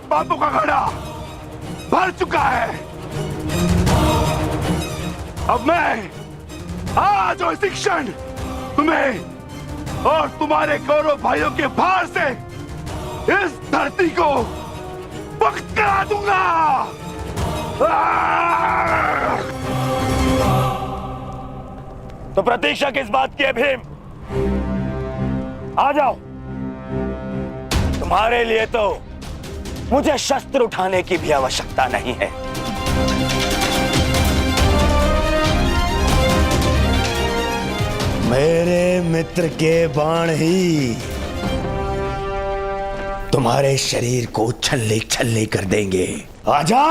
बापू का घड़ा भर चुका है। अब मैं आज और इसी क्षण तुम्हें और तुम्हारे कौरव भाइयों के भार से इस धरती को मुक्त करा दूंगा। तो प्रतीक्षा किस बात की है भीम? आ जाओ। तुम्हारे लिए तो मुझे शस्त्र उठाने की भी आवश्यकता नहीं है। मेरे मित्र के बाण ही तुम्हारे शरीर को छल्ले छल्ले कर देंगे। आजा।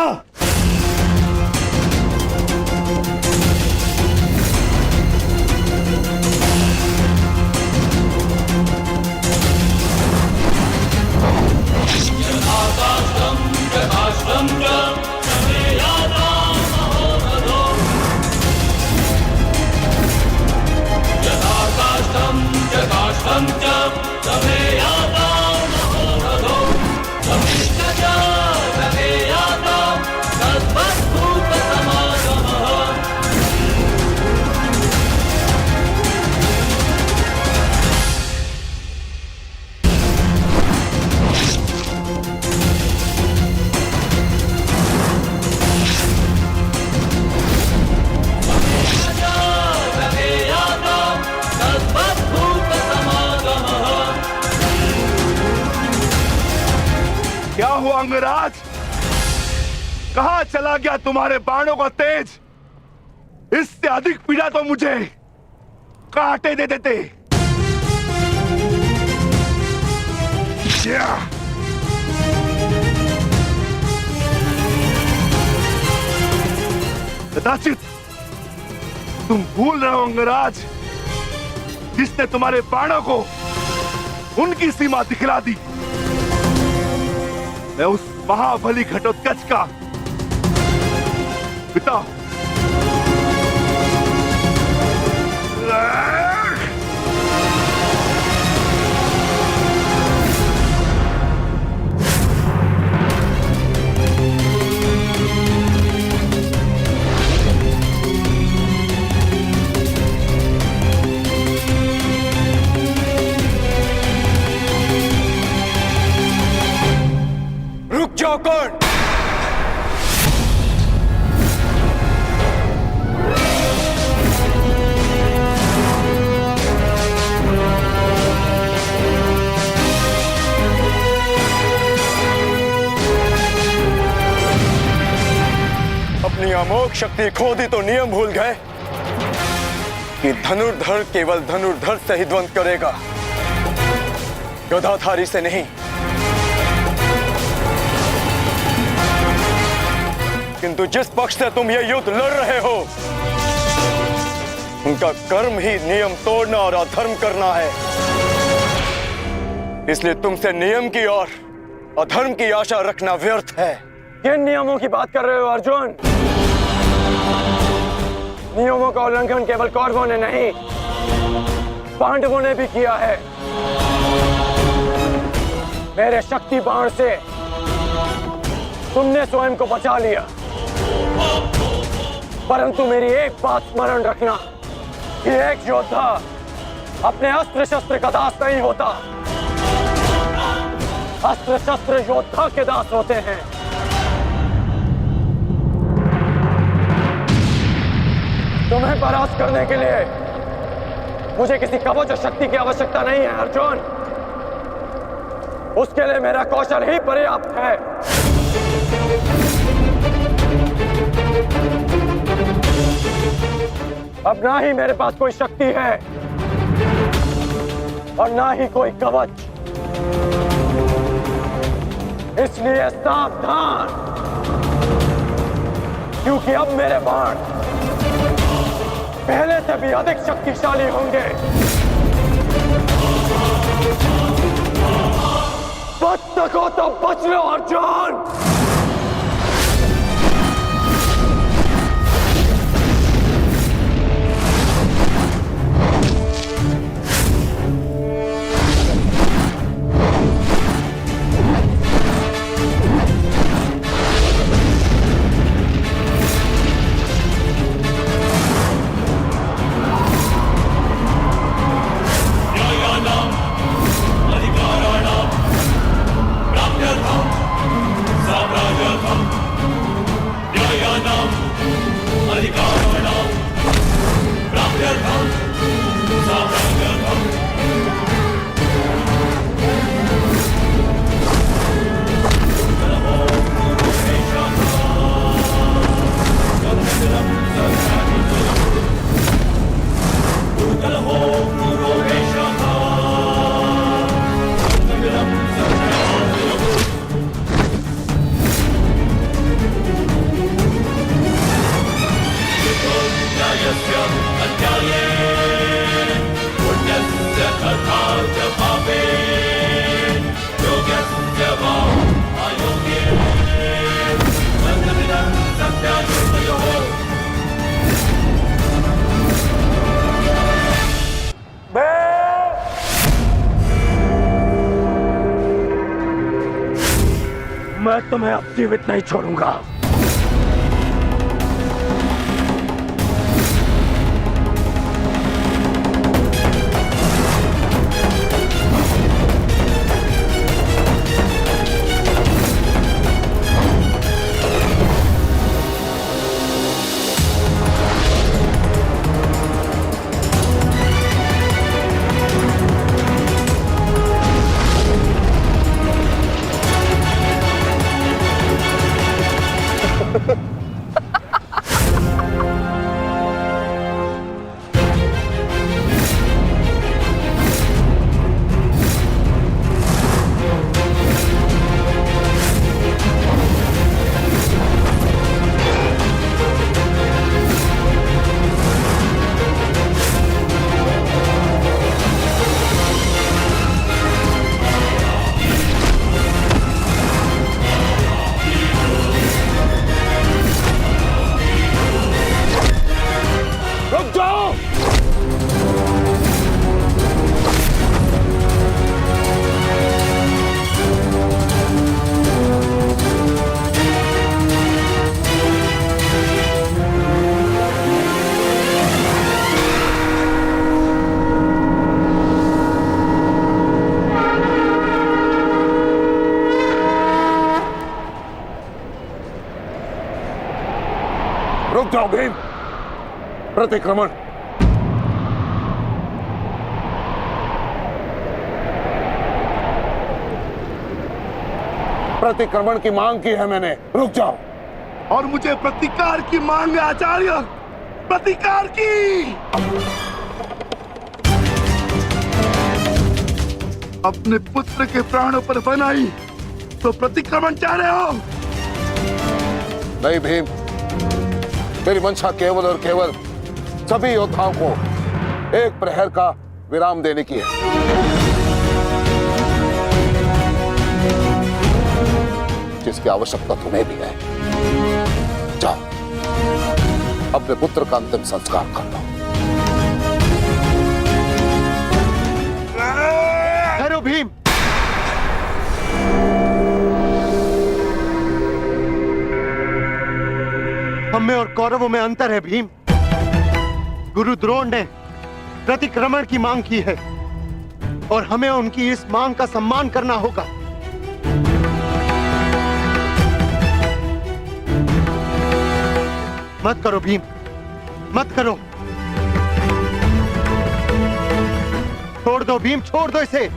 क्या हुआ अंगराज? कहां चला गया तुम्हारे बाणों का तेज? इससे अधिक पीड़ा तो मुझे कांटे दे देते। कदाचित तुम भूल रहे हो अंगराज, जिसने तुम्हारे बाणों को उनकी सीमा दिखला दी। मैं उस महाबली घटोत्कच का पिता। रुक जाओ। कौन? अपनी अमोघ शक्ति खो दी तो नियम भूल गए कि धनुर्धर केवल धनुर्धर से ही द्वंद करेगा, गदाधारी से नहीं। किंतु जिस पक्ष से तुम ये युद्ध लड़ रहे हो, उनका कर्म ही नियम तोड़ना और अधर्म करना है। इसलिए तुमसे नियम की और अधर्म की आशा रखना व्यर्थ है। किन नियमों की बात कर रहे हो अर्जुन? नियमों का उल्लंघन केवल कौरवों ने नहीं, पांडवों ने भी किया है। मेरे शक्ति बाण से तुमने स्वयं को बचा लिया, परंतु मेरी एक बात स्मरण रखना कि एक योद्धा अपने अस्त्र शस्त्र का दास नहीं होता। अस्त्र शस्त्र योद्धा के दास होते हैं। तुम्हें परास्त करने के लिए मुझे किसी कवच और शक्ति की आवश्यकता नहीं है अर्जुन। उसके लिए मेरा कौशल ही पर्याप्त है। अब ना ही मेरे पास कोई शक्ति है और ना ही कोई कवच, इसलिए सावधान, क्योंकि अब मेरे बाण पहले से भी अधिक शक्तिशाली होंगे। बच सको तो बच लो अर्जुन। तुम्हें अब जीवित नहीं छोड़ूंगा। रुक जाओ! रुक जाओ भीम! प्रतिक्रमण! प्रतिक्रमण की मांग की है मैंने, रुक जाओ। और मुझे प्रतिकार की मांग है आचार्य, प्रतिकार की। अपने पुत्र के प्राणों पर बनाई तो प्रतिक्रमण चाह रहे हो? नहीं भीम, मेरी मंशा केवल और केवल सभी योद्धाओं को एक प्रहर का विराम देने की है। जिसकी आवश्यकता तुम्हें भी है। जाओ, अपने पुत्र का अंतिम संस्कार कर लो। ठहरो भीम! हम में और कौरवों में अंतर है भीम। गुरु द्रोण ने प्रतिक्रमण की मांग की है और हमें उनकी इस मांग का सम्मान करना होगा। मत करो भीम, मत करो। छोड़ दो भीम, छोड़ दो इसे।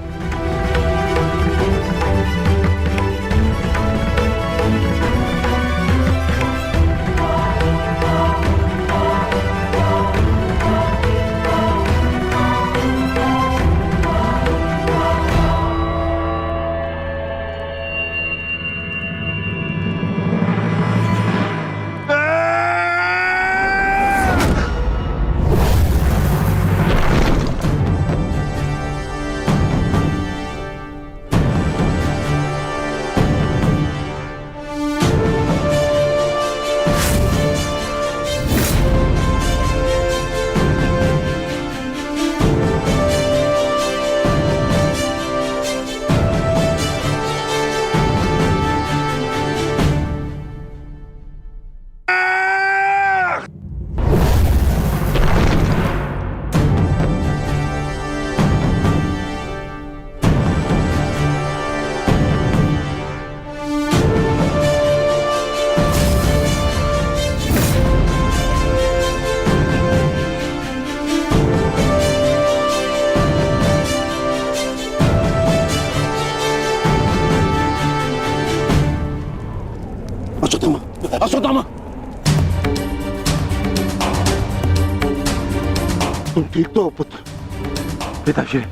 अश्वत्थामा, तुम ठीक तो हो पुत्र? पिताश्री,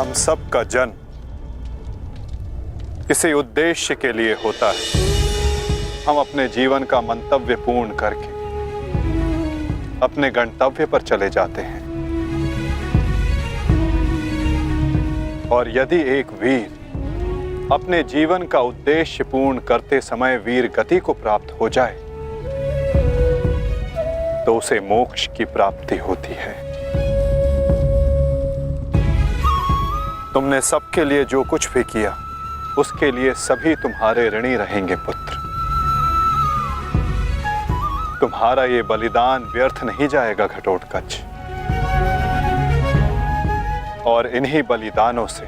हम सब का जन्म किसी उद्देश्य के लिए होता है। हम अपने जीवन का मंतव्य पूर्ण करके अपने गंतव्य पर चले जाते हैं। और यदि एक वीर अपने जीवन का उद्देश्य पूर्ण करते समय वीर गति को प्राप्त हो जाए तो उसे मोक्ष की प्राप्ति होती है। तुमने सबके लिए जो कुछ भी किया उसके लिए सभी तुम्हारे ऋणी रहेंगे पुत्र। तुम्हारा ये बलिदान व्यर्थ नहीं जाएगा घटोत्कच। और इन्हीं बलिदानों से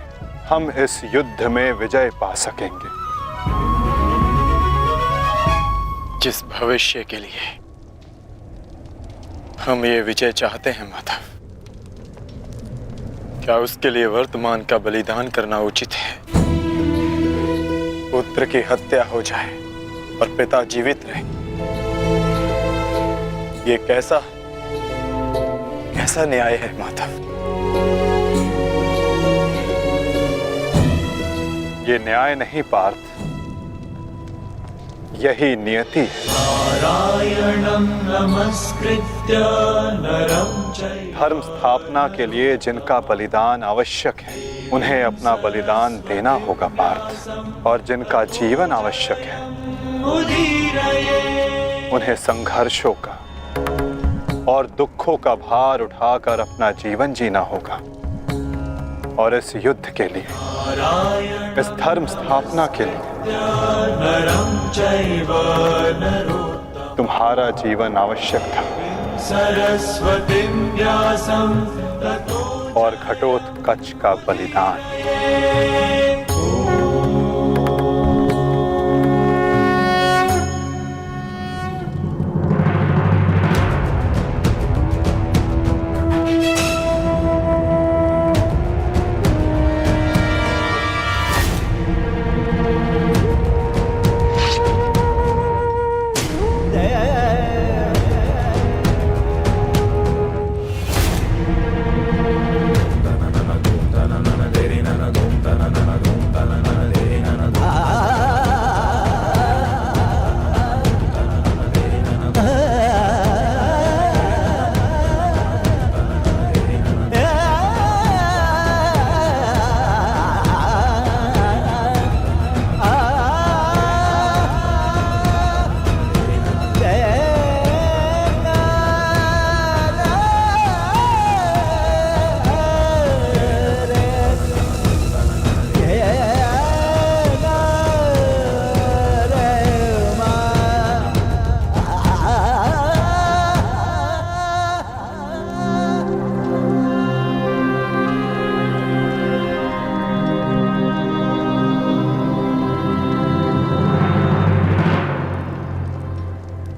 हम इस युद्ध में विजय पा सकेंगे। जिस भविष्य के लिए हम ये विजय चाहते हैं माधव, क्या उसके लिए वर्तमान का बलिदान करना उचित है? पुत्र की हत्या हो जाए और पिता जीवित रहे, ये कैसा न्याय है माधव? ये न्याय नहीं पार्थ, यही नियति है। धर्म स्थापना के लिए जिनका बलिदान आवश्यक है उन्हें अपना बलिदान देना होगा पार्थ। और जिनका जीवन आवश्यक है उन्हें संघर्षों का और दुखों का भार उठाकर अपना जीवन जीना होगा। और इस युद्ध के लिए, इस धर्म स्थापना के लिए तुम्हारा जीवन आवश्यक था। और घटोत्कच का बलिदान।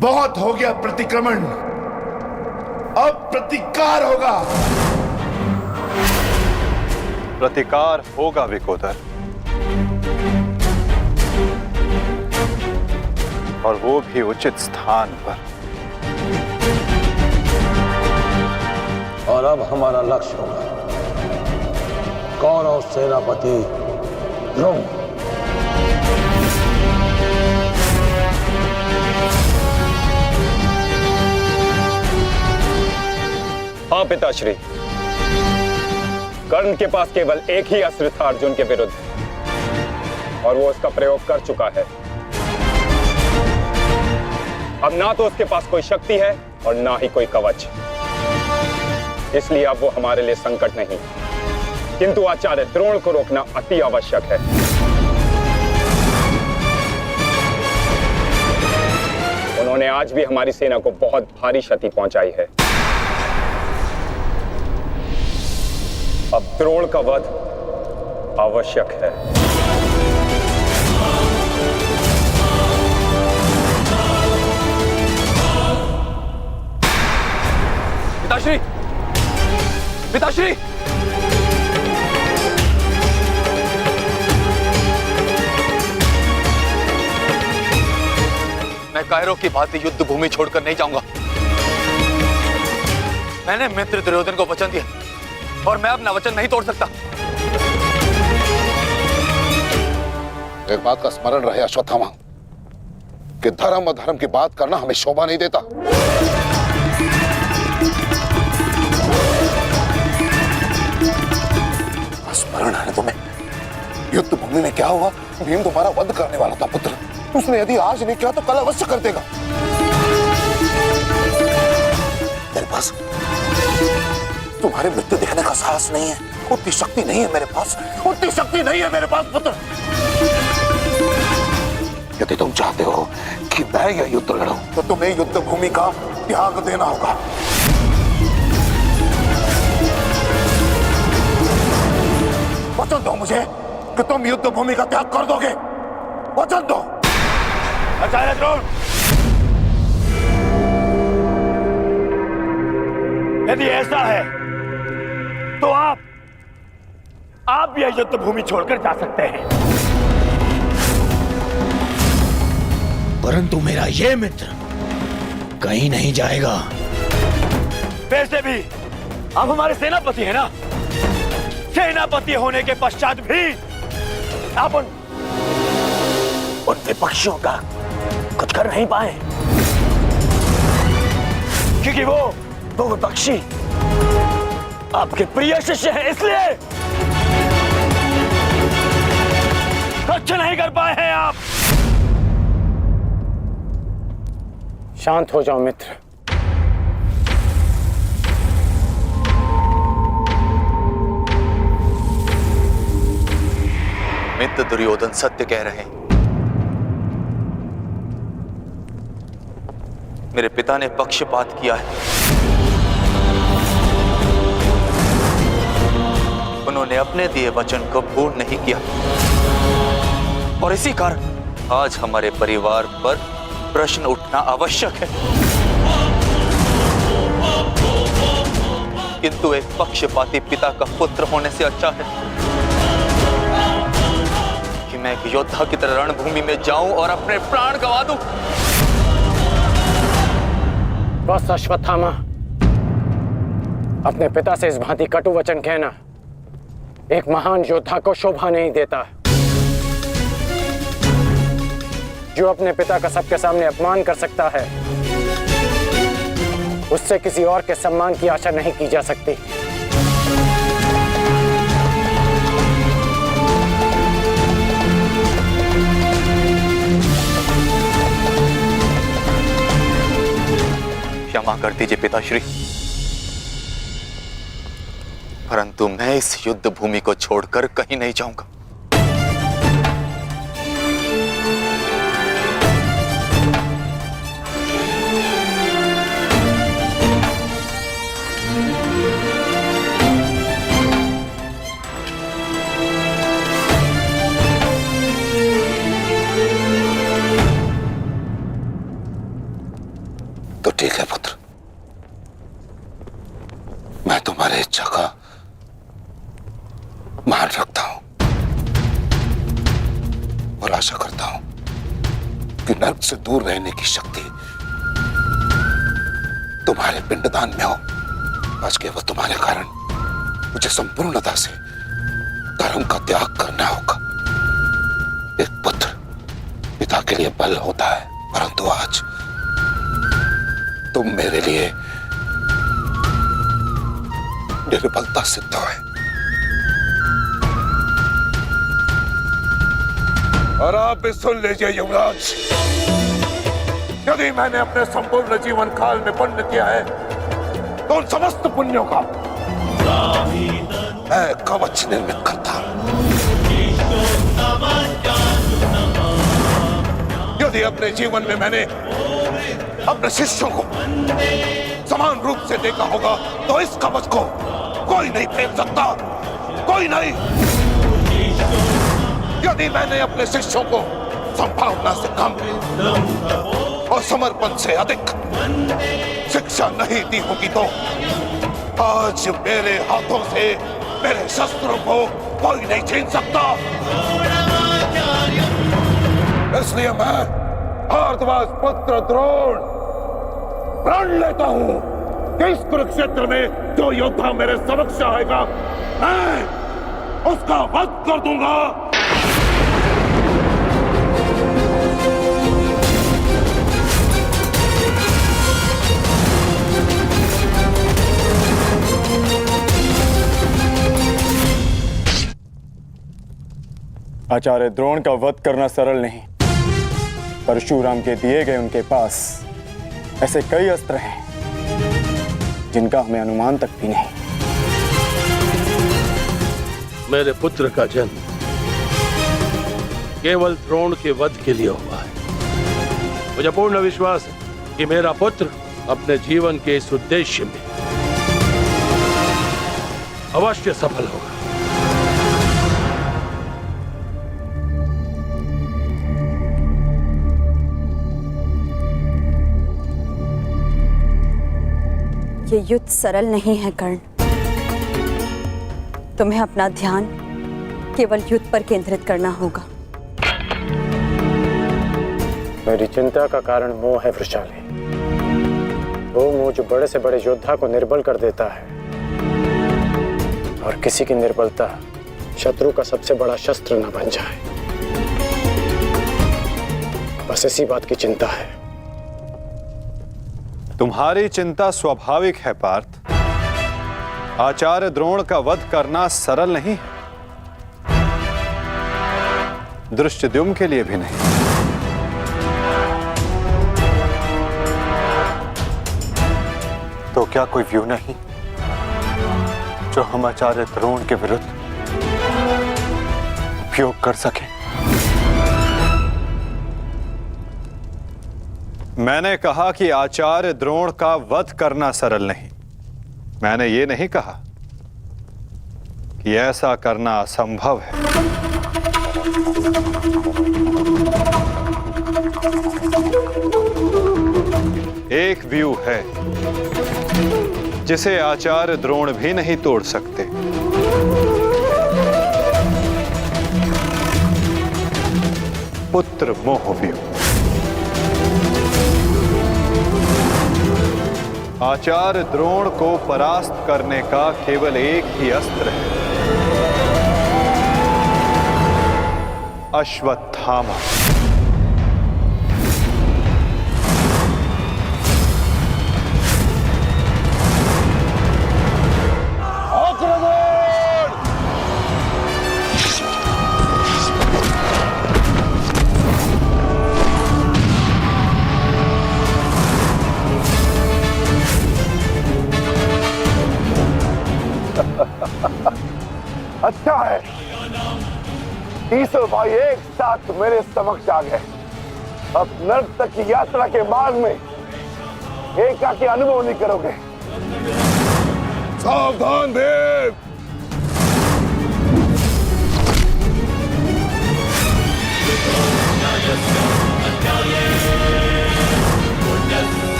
बहुत हो गया प्रतिक्रमण, अब प्रतिकार होगा। प्रतिकार होगा विकोदर, और वो भी उचित स्थान पर। और अब हमारा लक्ष्य होगा कौरव सेनापति द्रोण। हाँ पिताश्री, कर्ण के पास केवल एक ही अस्त्र था अर्जुन के विरुद्ध, और वो उसका प्रयोग कर चुका है। अब ना तो उसके पास कोई शक्ति है और ना ही कोई कवच, इसलिए अब वो हमारे लिए संकट नहीं, किंतु आचार्य द्रोण को रोकना अति आवश्यक है। उन्होंने आज भी हमारी सेना को बहुत भारी क्षति पहुंचाई है। अब द्रोण का वध आवश्यक है। पिताश्री, पिताश्री, मैं कायरों की भांति युद्ध भूमि छोड़कर नहीं जाऊंगा। मैंने मित्र दुर्योधन को वचन दिया और मैं अपना वचन नहीं तोड़ सकता। एक बात का स्मरण रहे अश्वत्थामा कि धर्म अधर्म की बात करना हमें शोभा नहीं देता। स्मरण है तुम्हें युद्ध भूमि में क्या हुआ? भीम तुम्हारा वध करने वाला था पुत्र। उसने यदि आज नहीं किया तो कल अवश्य कर देगा। मेरे पास तुम्हारे मृत्यु देखने का साहस नहीं है, उतनी शक्ति नहीं है मेरे पास, उतनी शक्ति नहीं है मेरे पास पुत्र। यदि तुम चाहते हो कि मैं यह युद्ध लड़ूं तो तुम्हें युद्ध भूमि का त्याग देना होगा। वचन दो मुझे कि तुम युद्ध भूमि का त्याग कर दोगे। वचन दो। आचार्य द्रोण, यदि ऐसा है तो आप यह युद्ध भूमि छोड़कर जा सकते हैं, परंतु मेरा ये मित्र कहीं नहीं जाएगा। वैसे भी आप हमारे सेनापति हैं ना। सेनापति होने के पश्चात भी आप उन विपक्षियों का कुछ कर नहीं पाए, क्योंकि वो विपक्षी आपके प्रिय शिष्य हैं, इसलिए कुछ नहीं कर पाए हैं आप। शांत हो जाओ मित्र। मित्र दुर्योधन सत्य कह रहे हैं। मेरे पिता ने पक्षपात किया है। उन्होंने अपने दिए वचन को पूर्ण नहीं किया और इसी कारण आज हमारे परिवार पर प्रश्न उठना आवश्यक है। किंतु एक पक्षपाती पिता का पुत्र होने से अच्छा है कि मैं एक योद्धा की तरह रणभूमि में जाऊं और अपने प्राण गंवा दूं। बस अश्वत्थामा, अपने पिता से इस भांति कटु वचन कहना एक महान योद्धा को शोभा नहीं देता। जो अपने पिता का सबके सामने अपमान कर सकता है, उससे किसी और के सम्मान की आशा नहीं की जा सकती। क्षमा कर दीजिए पिताश्री, परंतु मैं इस युद्ध भूमि को छोड़कर कहीं नहीं जाऊंगा। तो ठीक है पुत्र, मैं तुम्हारी इच्छा का मान रखता हूं और आशा करता हूं कि नर्क से दूर रहने की शक्ति तुम्हारे पिंडदान में हो। आज केवल तुम्हारे कारण मुझे संपूर्णता से धर्म का त्याग करना होगा। एक पुत्र पिता के लिए बल होता है, परंतु आज तुम मेरे लिए निर्बलता सिद्ध है। और आप भी सुन लीजिए युवराज, यदि मैंने अपने संपूर्ण जीवन काल में पुण्य किया है तो उन समस्त पुण्यों का मैं कवच निर्मित करता हूं। यदि अपने जीवन में मैंने अपने शिष्यों को समान रूप से देखा होगा तो इस कवच को कोई नहीं फेंक सकता, कोई नहीं। यदि मैंने अपने शिष्यों को संभावना से कम और समर्पण से अधिक शिक्षा नहीं दी होगी तो आज मेरे हाथों से मेरे शस्त्रों को कोई नहीं छीन सकता। इसलिए मैं भारद्वाज पुत्र द्रोण प्रण लेता हूं कि इस कुरुक्षेत्र में जो योद्धा मेरे समक्ष आएगा मैं उसका वध कर दूंगा। आचार्य द्रोण का वध करना सरल नहीं। परशुराम के दिए गए उनके पास ऐसे कई अस्त्र हैं जिनका हमें अनुमान तक भी नहीं। मेरे पुत्र का जन्म केवल द्रोण के वध के लिए हुआ है। मुझे पूर्ण विश्वास है कि मेरा पुत्र अपने जीवन के इस उद्देश्य में अवश्य सफल होगा। ये युद्ध सरल नहीं है कर्ण। तुम्हें अपना ध्यान केवल युद्ध पर केंद्रित करना होगा। मेरी चिंता का कारण मोह है वृषाली। वो मोह जो बड़े से बड़े योद्धा को निर्बल कर देता है, और किसी की निर्बलता शत्रु का सबसे बड़ा शस्त्र न बन जाए। बस इसी बात की चिंता है। तुम्हारी चिंता स्वाभाविक है पार्थ। आचार्य द्रोण का वध करना सरल नहीं है, धृष्टद्युम्न के लिए भी नहीं। तो क्या कोई व्यू नहीं जो हम आचार्य द्रोण के विरुद्ध उपयोग कर सकें? मैंने कहा कि आचार्य द्रोण का वध करना सरल नहीं। मैंने ये नहीं कहा कि ऐसा करना असंभव है। एक व्यू है जिसे आचार्य द्रोण भी नहीं तोड़ सकते। पुत्र मोह व्यू। आचार्य द्रोण को परास्त करने का केवल एक ही अस्त्र है, अश्वत्थामा। अच्छा है, तीसों भाई एक साथ मेरे समक्ष आ गए। अब नर्क तक की यात्रा के मार्ग में एकाकी अनुभव नहीं करोगे। सावधान देव।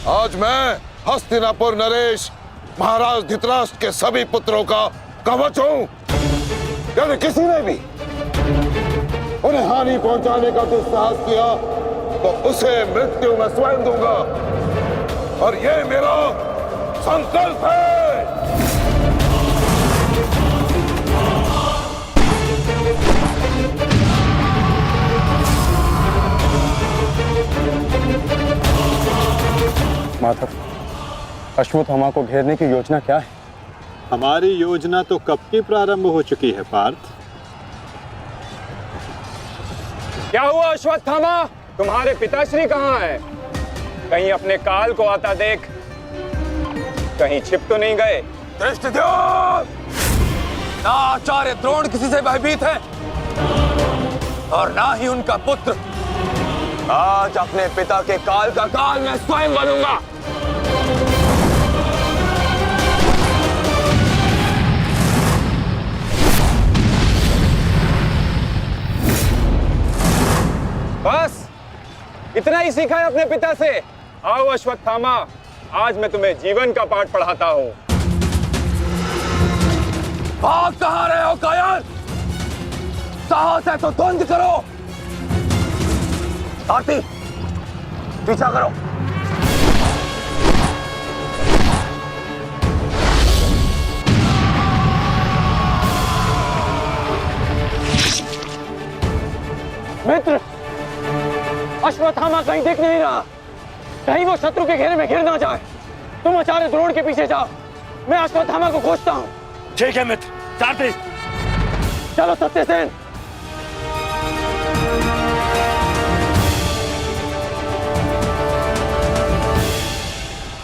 आज मैं हस्तिनापुर नरेश महाराज धृतराष्ट्र के सभी पुत्रों का कवच हूं। यदि किसी ने भी उन्हें हानि पहुंचाने का दुस्साहस किया तो उसे मृत्यु मैं स्वयं दूंगा, और यह मेरा संकल्प है। माधव, अश्वत्थामा को घेरने की योजना क्या है? हमारी योजना तो कब की प्रारंभ हो चुकी है पार्थ। क्या हुआ अश्वत्थामा? तुम्हारे पिताश्री कहाँ हैं? कहीं अपने काल को आता देख, कहीं छिप तो नहीं गए? धृष्टद्युम्न! ना आचार्य द्रोण किसी से भयभीत है और ना ही उनका पुत्र। आज अपने पिता के काल का काल मैं स्वयं बनूंगा। बस इतना ही सीखा है अपने पिता से? आओ अश्वत्थामा, आज मैं तुम्हें जीवन का पाठ पढ़ाता हूं। भाग कहां रहे हो कायर? साहस है तो द्वंद्व करो। आरती, पीछा करो। मित्र, अश्वत्थामा कहीं दिख नहीं रहा, कहीं वो शत्रु के घेरे में गिर ना जाए। तुम आचार्य द्रोण के पीछे जाओ, मैं अश्वत्थामा को खोजता हूँ। ठीक है मित्र, सारथी। चलो सत्यसेन।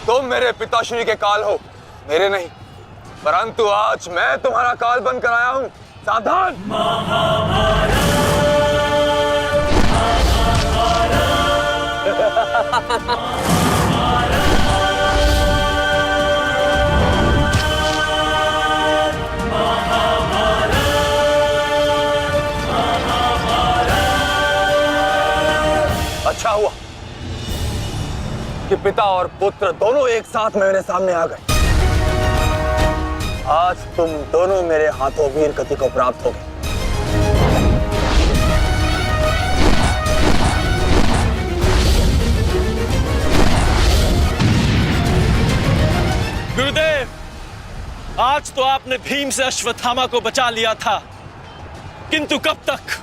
तुम मेरे पिताश्री के काल हो, मेरे नहीं, परंतु आज मैं तुम्हारा काल बन कर आया हूं। सावधान। अच्छा हुआ कि पिता और पुत्र दोनों एक साथ मेरे सामने आ गए। आज तुम दोनों मेरे हाथों वीर गति को प्राप्त होगे। गुरुदेव, आज तो आपने भीम से अश्वत्थामा को बचा लिया था, किंतु कब तक?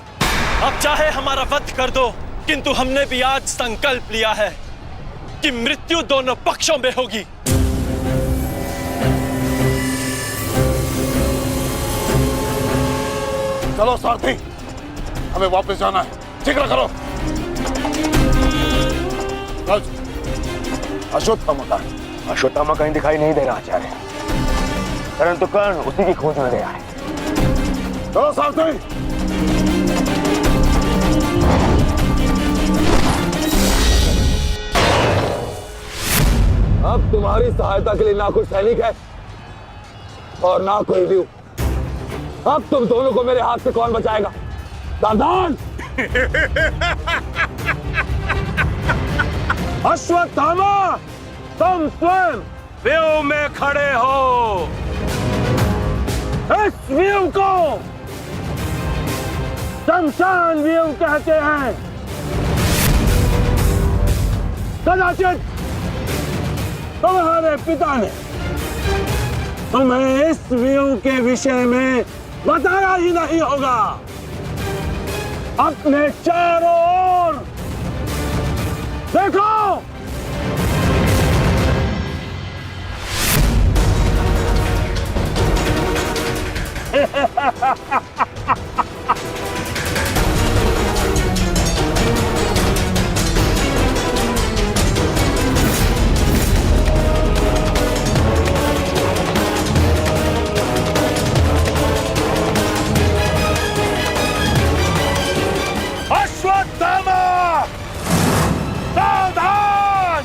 अब चाहे हमारा वध कर दो, किंतु हमने भी आज संकल्प लिया है कि मृत्यु दोनों पक्षों में होगी। चलो सारथी, हमें वापस जाना है। शीघ्र करो। अश्वत्थामा का? अश्वत्थामा कहीं दिखाई नहीं दे रहा आचार्य, परंतु कर्ण उसी की खोज में गया है। चलो सारथी। अब तुम्हारी सहायता के लिए ना कोई सैनिक है और ना कोई व्यू। अब तुम दोनों को मेरे हाथ से कौन बचाएगा? सावधान। अश्वत्थामा, तुम स्वयं व्यू में खड़े हो। इस व्यू को शमशान व्यू कहते हैं। कदाचित तुम्हारे पिता ने तुम्हें इस व्यू के विषय में बताया ही नहीं होगा। अपने चारों ओर देखो। अश्वत्थामा, सावधान।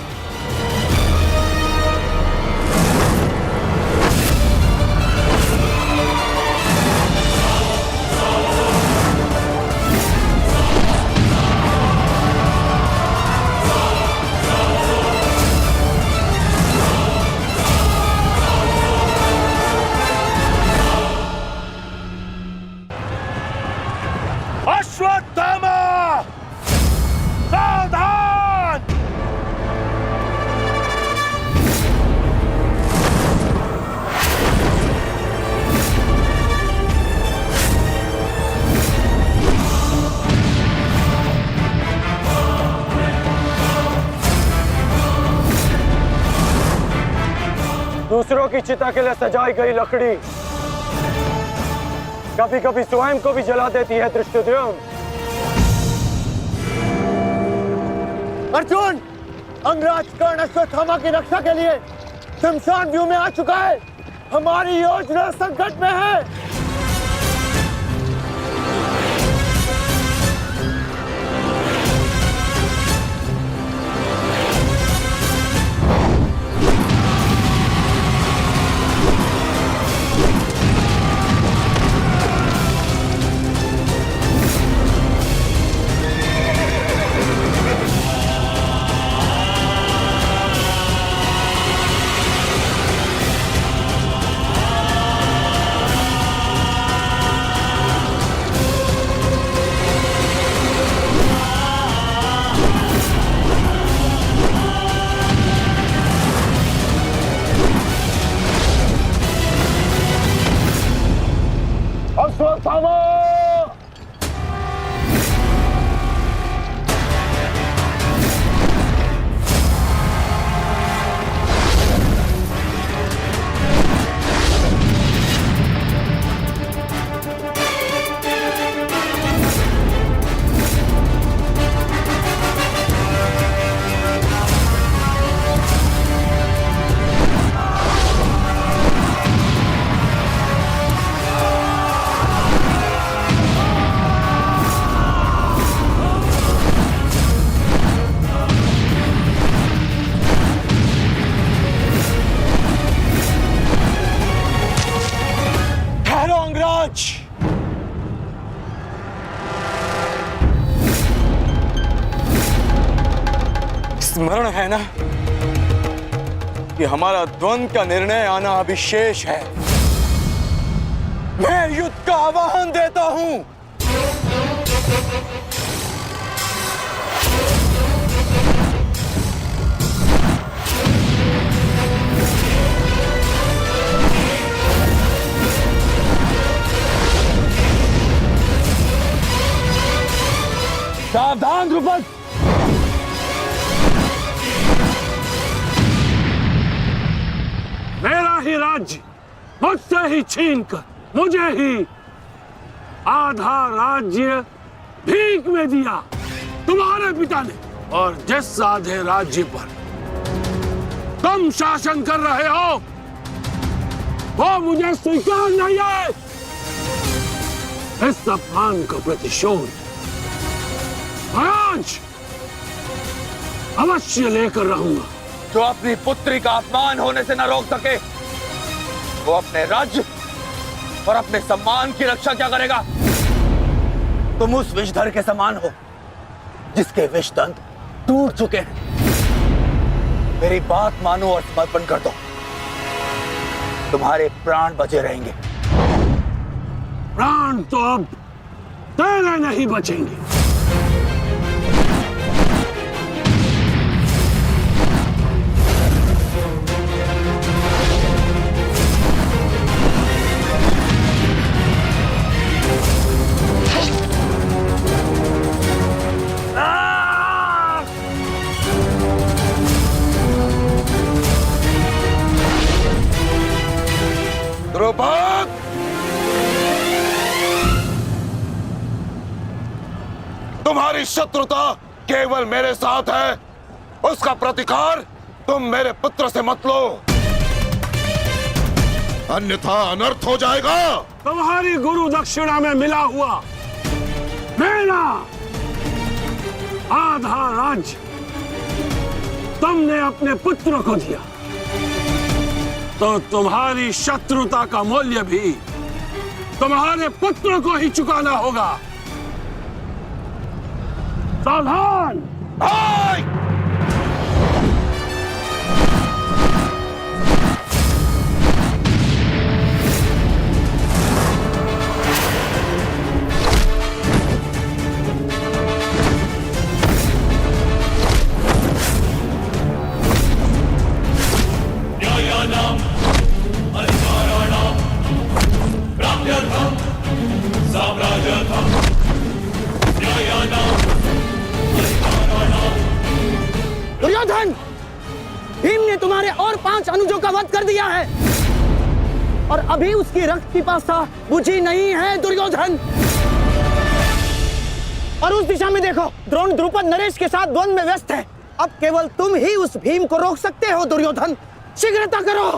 अश्वत्थामा, सावधान। दूसरों की चिता के लिए सजाई गई लकड़ी कभी कभी स्वयं को भी जला देती है। धृष्टद्युम्न, अर्जुन, अंगराज कर्ण अश्वत्थामा की रक्षा के लिए शमशान व्यू में आ चुका है। हमारी योजना संकट में है। स्मरण है ना कि हमारा द्वंद्व का निर्णय आना अभी शेष है। मैं युद्ध का आह्वान देता हूं। सावधान द्रुपद। मेरा ही राज्य मुझसे ही छीनकर मुझे ही आधा राज्य भीख में दिया तुम्हारे पिता ने, और जिस आधे राज्य पर तुम शासन कर रहे हो वो मुझे स्वीकार नहीं है। इस अपमान का प्रतिशोध आज अवश्य लेकर रहूंगा। जो अपनी पुत्री का अपमान होने से न रोक सके वो अपने राज्य और अपने सम्मान की रक्षा क्या करेगा? तुम उस विषधर के समान हो जिसके विषदंत टूट चुके हैं। मेरी बात मानो और समर्पण कर दो, तुम्हारे प्राण बचे रहेंगे। प्राण तो अब तेरे नहीं बचेंगे। द्रुपद, तुम्हारी शत्रुता केवल मेरे साथ है, उसका प्रतिकार तुम मेरे पुत्र से मत लो, अन्यथा अनर्थ हो जाएगा। तुम्हारी गुरु दक्षिणा में मिला हुआ मेरा आधा राज्य तुमने अपने पुत्र को दिया, तो तुम्हारी शत्रुता का मूल्य भी तुम्हारे पुत्र को ही चुकाना होगा। सावधान! दुर्योधन, भीम ने तुम्हारे और 5 अनुजों का वध कर दिया है और अभी उसकी रक्त पिपासा बुझी नहीं है दुर्योधन। और उस दिशा में देखो, द्रोण द्रुपद नरेश के साथ द्वंद्व में व्यस्त है। अब केवल तुम ही उस भीम को रोक सकते हो दुर्योधन, शीघ्रता करो।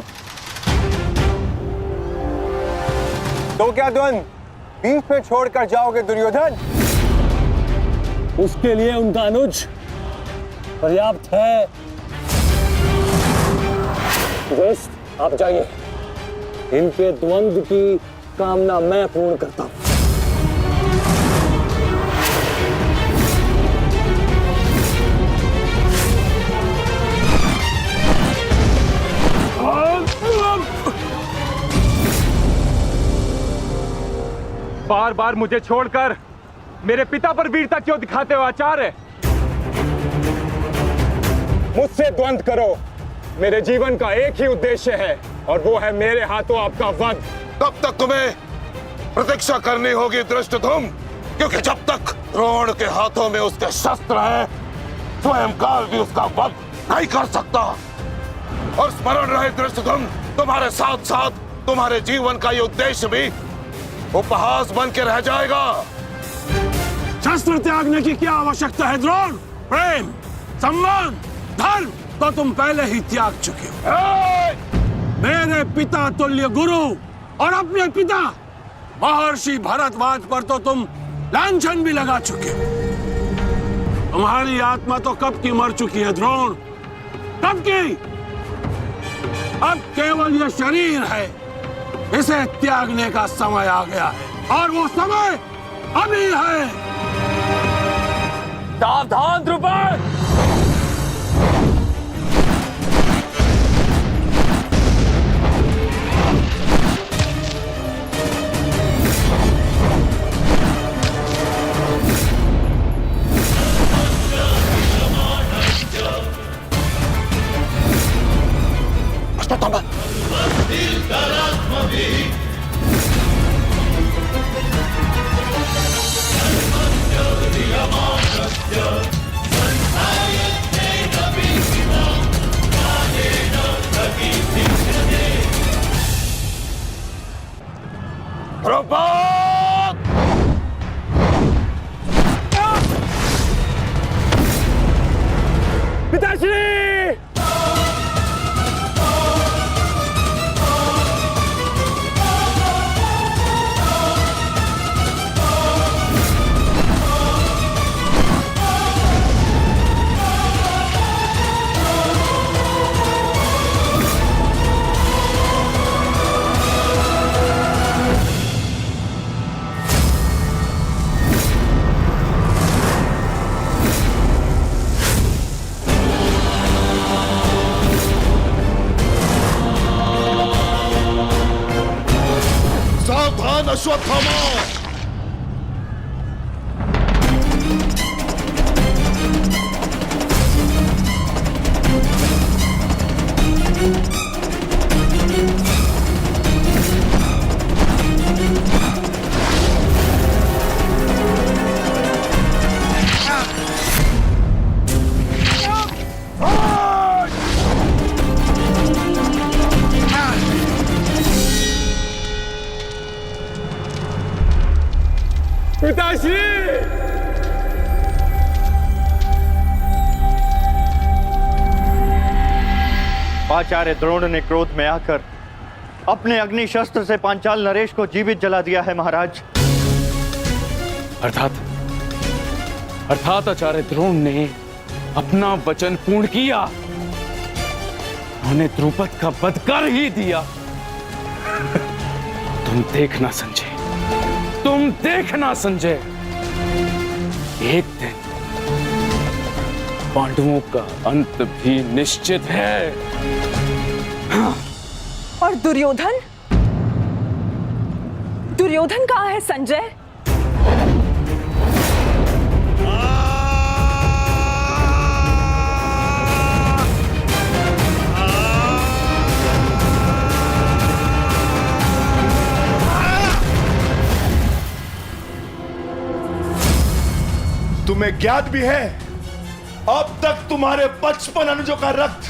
तो क्या द्वंद्व बीच में छोड़कर जाओगे दुर्योधन? उसके लिए उनका अनुज पर्याप्त है। दोस्त, आप जाइए, इनके द्वंद्व की कामना मैं पूर्ण करता हूं। बार बार मुझे छोड़कर मेरे पिता पर वीरता क्यों दिखाते हो आचार्य? मुझसे द्वंद्व करो, मेरे जीवन का एक ही उद्देश्य है और वो है मेरे हाथों आपका वध। तब तक तुम्हें प्रतीक्षा करनी होगी धृष्टद्युम्न, क्योंकि जब तक द्रोण के हाथों में उसके शस्त्र है स्वयं काल भी उसका वध नहीं कर सकता। और स्मरण रहे धृष्टद्युम्न, तुम्हारे साथ साथ तुम्हारे जीवन का ये उद्देश्य भी उपहास बन के रह जाएगा। शस्त्र त्यागने की क्या आवश्यकता है द्रोण? प्रेम, सम्मान, धर्म तो तुम पहले ही त्याग चुके हो। मेरे पिता तुल्य गुरु और अपने पिता महर्षि भरद्वाज पर तो तुम लांछन भी लगा चुके हो। तुम्हारी आत्मा तो कब की मर चुकी है द्रोण, कब की। अब केवल यह शरीर है, इसे त्यागने का समय आ गया है और वो समय अभी है। सावधान द्रुपद! अश्वत्थामा। पिताश्री! आचार्य द्रोण ने क्रोध में आकर अपने अग्नि शस्त्र से पांचाल नरेश को जीवित जला दिया है महाराज। अर्थात आचार्य द्रोण ने अपना वचन पूर्ण किया। उन्होंने द्रुपद का वध कर ही दिया। तुम देखना संजय, तुम देखना संजय, एक दिन पांडवों का अंत भी निश्चित है। और दुर्योधन? दुर्योधन कहाँ है संजय? तुम्हें ज्ञात भी है, अब तक तुम्हारे 55 अनुजों का रक्त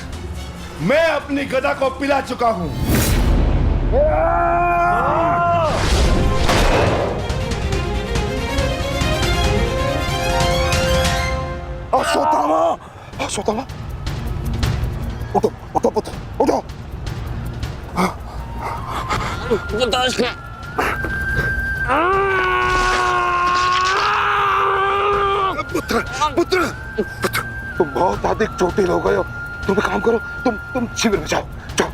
मैं अपनी गदा को पिला चुका हूं। अश्वत्थामा, अश्वत्थामा, उठो उठो पुत्र, उठो। पुत्र पुत्र पुत्र, तुम बहुत अधिक चोटिल हो गए हो। तुम एक काम करो, तुम शिविर में जाओ, जाओ।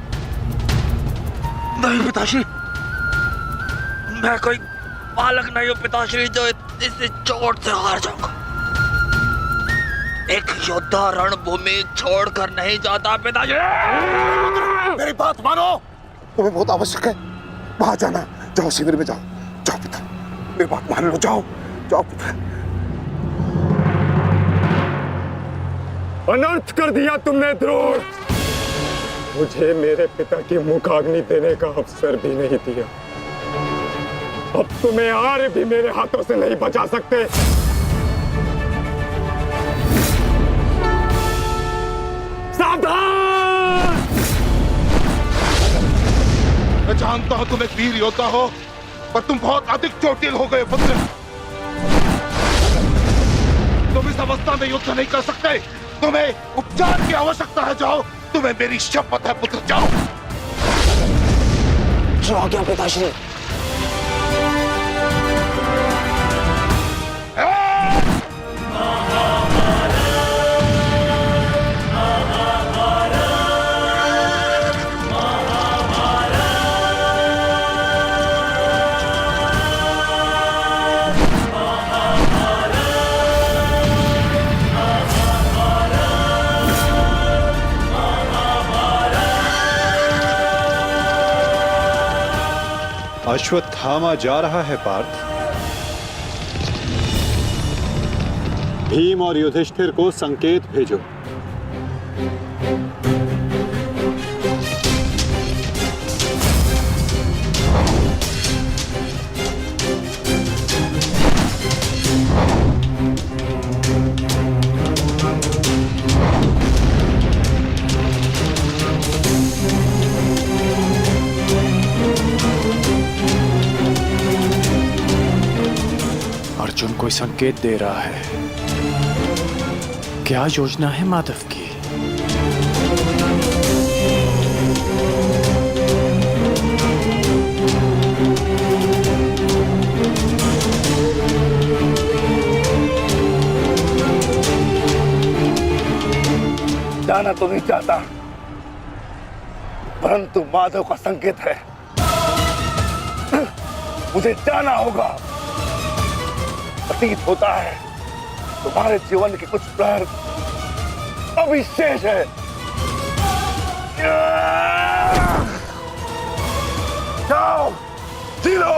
नहीं पिताश्री, मैं कोई बालक नहीं हूँ पिताश्री जो इस चोट से हार जाऊंगा। एक योद्धा रणभूमि छोड़कर नहीं जाता पिताश्री। मेरी बात मानो, तुम्हें बहुत आवश्यक है, वहां जाना। जाओ शिविर में जाओ, जाओ पुत्र, मेरी बात मान लो, जाओ जाओ पुत्र। अनर्थ कर दिया तुमने द्रोण। मुझे मेरे पिता की मुखाग्नि देने का अवसर भी नहीं दिया। अब तुम्हें आर्य भी मेरे हाथों से नहीं बचा सकते। सावधान! मैं जानता हूं तुम एक वीर योद्धा हो, पर तुम बहुत अधिक चोटिल हो गए पुत्र। तुम इस अवस्था में युद्ध नहीं कर सकते। तुम्हें उपचार की आवश्यकता है। जाओ, तुम्हें मेरी शपथ है पुत्र, जाओ। जो आ गया पिताश्री। अश्वत्थामा जा रहा है पार्थ। भीम और युधिष्ठिर को संकेत भेजो। अर्जुन कोई संकेत दे रहा है। क्या योजना है माधव की? जाना तो नहीं चाहता, परंतु माधव का संकेत है, मुझे जाना होगा। प्रतीत होता है तुम्हारे जीवन के कुछ प्रहर अभी शेष है। जाओ, जी लो।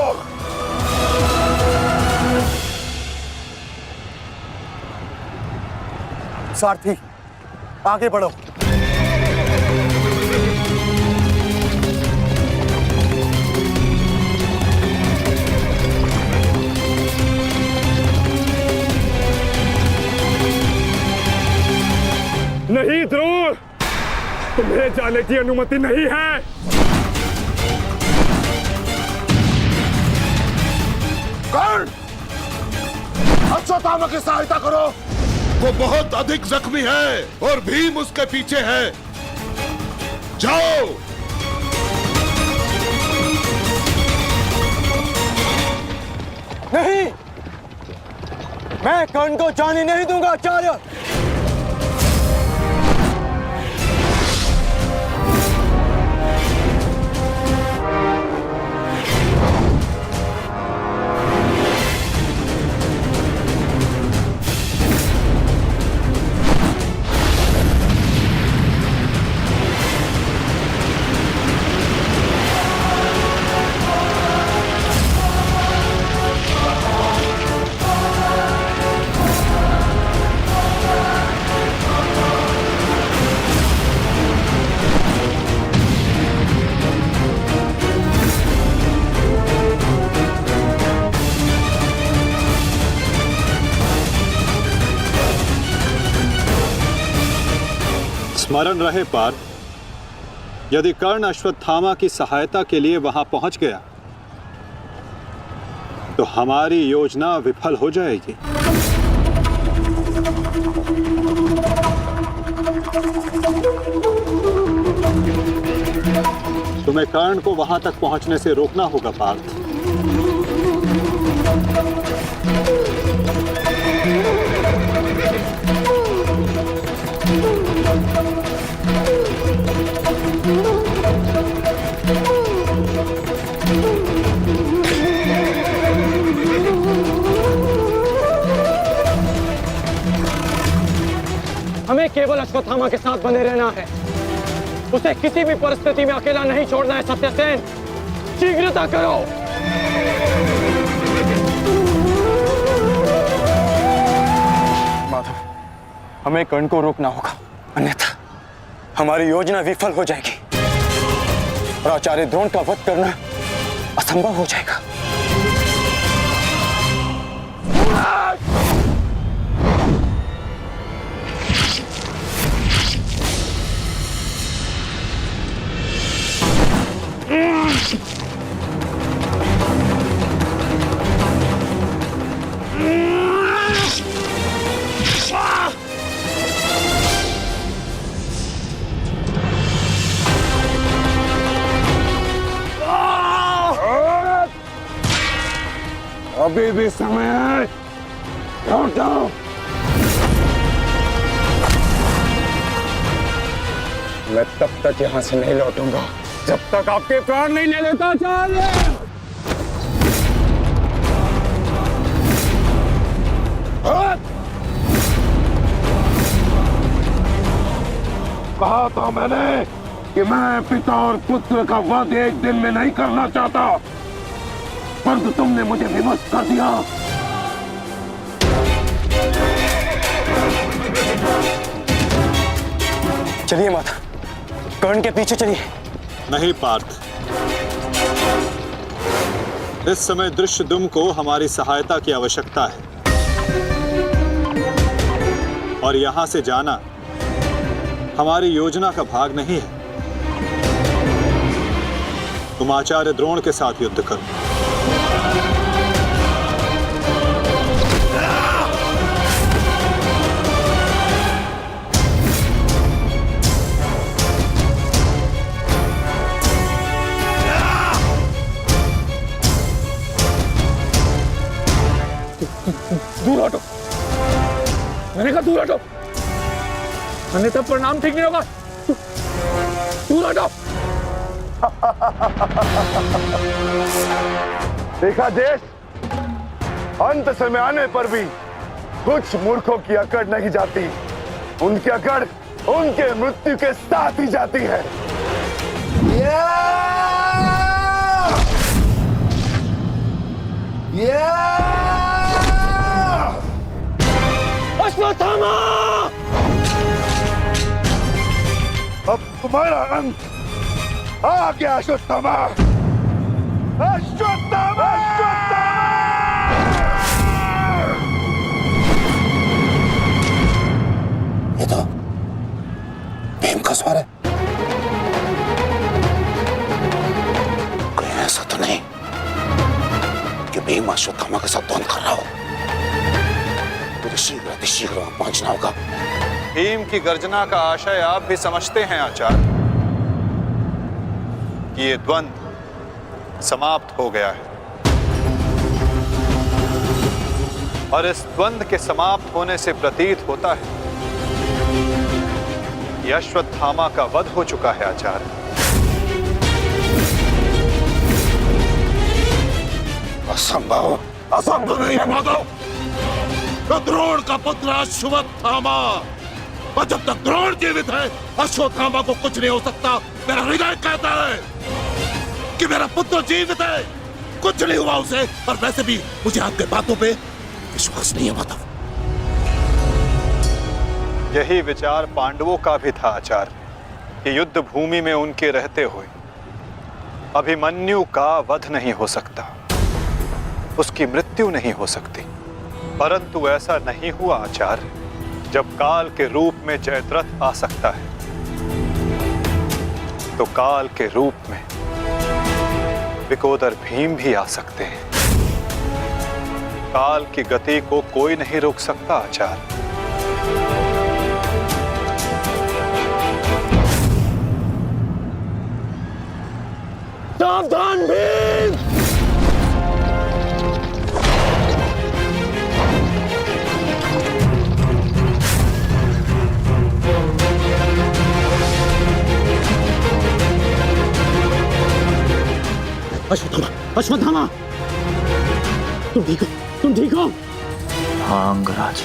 सारथी, आगे बढ़ो। नहीं द्रोण, तुम्हें जाने की अनुमति नहीं है। कर्ण, अश्वत्थामा की सहायता करो। वो बहुत अधिक जख्मी है और भीम उसके पीछे है। जाओ। नहीं, मैं कर्ण को जाने नहीं दूंगा आचार्य। स्मरण रहे पार्थ, यदि कर्ण अश्वत्थामा की सहायता के लिए वहां पहुंच गया तो हमारी योजना विफल हो जाएगी। तुम्हें कर्ण को वहां तक पहुंचने से रोकना होगा पार्थ। हमें केवल अश्वत्थामा के साथ बने रहना है। उसे किसी भी परिस्थिति में अकेला नहीं छोड़ना है। सत्यसेन, शीघ्रता करो। माधव, हमें कर्ण को रोकना होगा, अन्यथा हमारी योजना विफल हो जाएगी और आचार्य द्रोण का वध करना असंभव हो जाएगा। अभी भी समय है, लौटो। मैं तब तक यहां से नहीं लौटूंगा जब तक आपके प्राण नहीं ले लेता आचार्य। कहा था मैंने कि मैं पिता और पुत्र का वध एक दिन में नहीं करना चाहता, परंतु तुमने मुझे विवश कर दिया। चलिए माता, कर्ण के पीछे चलिए। नहीं पार्थ, इस समय दृश्यद्युम्न को हमारी सहायता की आवश्यकता है और यहां से जाना हमारी योजना का भाग नहीं है। तुम आचार्य द्रोण के साथ युद्ध करो। दूर हटो, मैंने कहा दूर हटो, मैंने तब परिणाम ठीक नहीं होगा। दूर हटो। देखा देश, अंत समय आने पर भी कुछ मूर्खों की अकड़ नहीं जाती, उनकी अकड़ उनके मृत्यु के साथ ही जाती है। अश्वत्थामा! अश्वत्थामा! अब तुम्हारा अंत आ गया अश्वत्थामा। अश्वत्थामा! ये तो भीम का स्वर है। कोई ऐसा तो नहीं कि भीम अश्वत्थामा के साथ द्वंद्व कर रहा हो। मुझे शीघ्र अतिशीघ्र वहां पहुंचना होगा। भीम की गर्जना का आशय आप भी समझते हैं आचार्य कि ये द्वंद्व समाप्त हो गया है और इस द्वंद्व के समाप्त होने से प्रतीत होता है कि अश्वत्थामा का वध हो चुका है आचार्य। असंभव, असंभव नहीं है माधव। तो द्रोण का पुत्र अश्वत्थामा, और जब तक द्रोण जीवित है अश्वत्थामा को कुछ नहीं हो सकता। मेरा हृदय कहता है कि मेरा पुत्र जीवित है, कुछ नहीं हुआ उसे। और वैसे भी मुझे आपके बातों पे विश्वास नहीं है माधव। यही विचार पांडवों का भी था आचार्य कि युद्ध भूमि में उनके रहते हुए अभिमन्यु का वध नहीं हो सकता, उसकी मृत्यु नहीं हो सकती। परंतु ऐसा नहीं हुआ आचार्य। जब काल के रूप में जयद्रथ आ सकता है तो काल के रूप में विकोदर भीम भी आ सकते हैं। काल की गति को कोई नहीं रोक सकता आचार्य। सावधान भीम! अश्वत्थामा, अश्वत्थामा, तुम ठीक हो? तुम ठीक हो? हाँ अंगराज।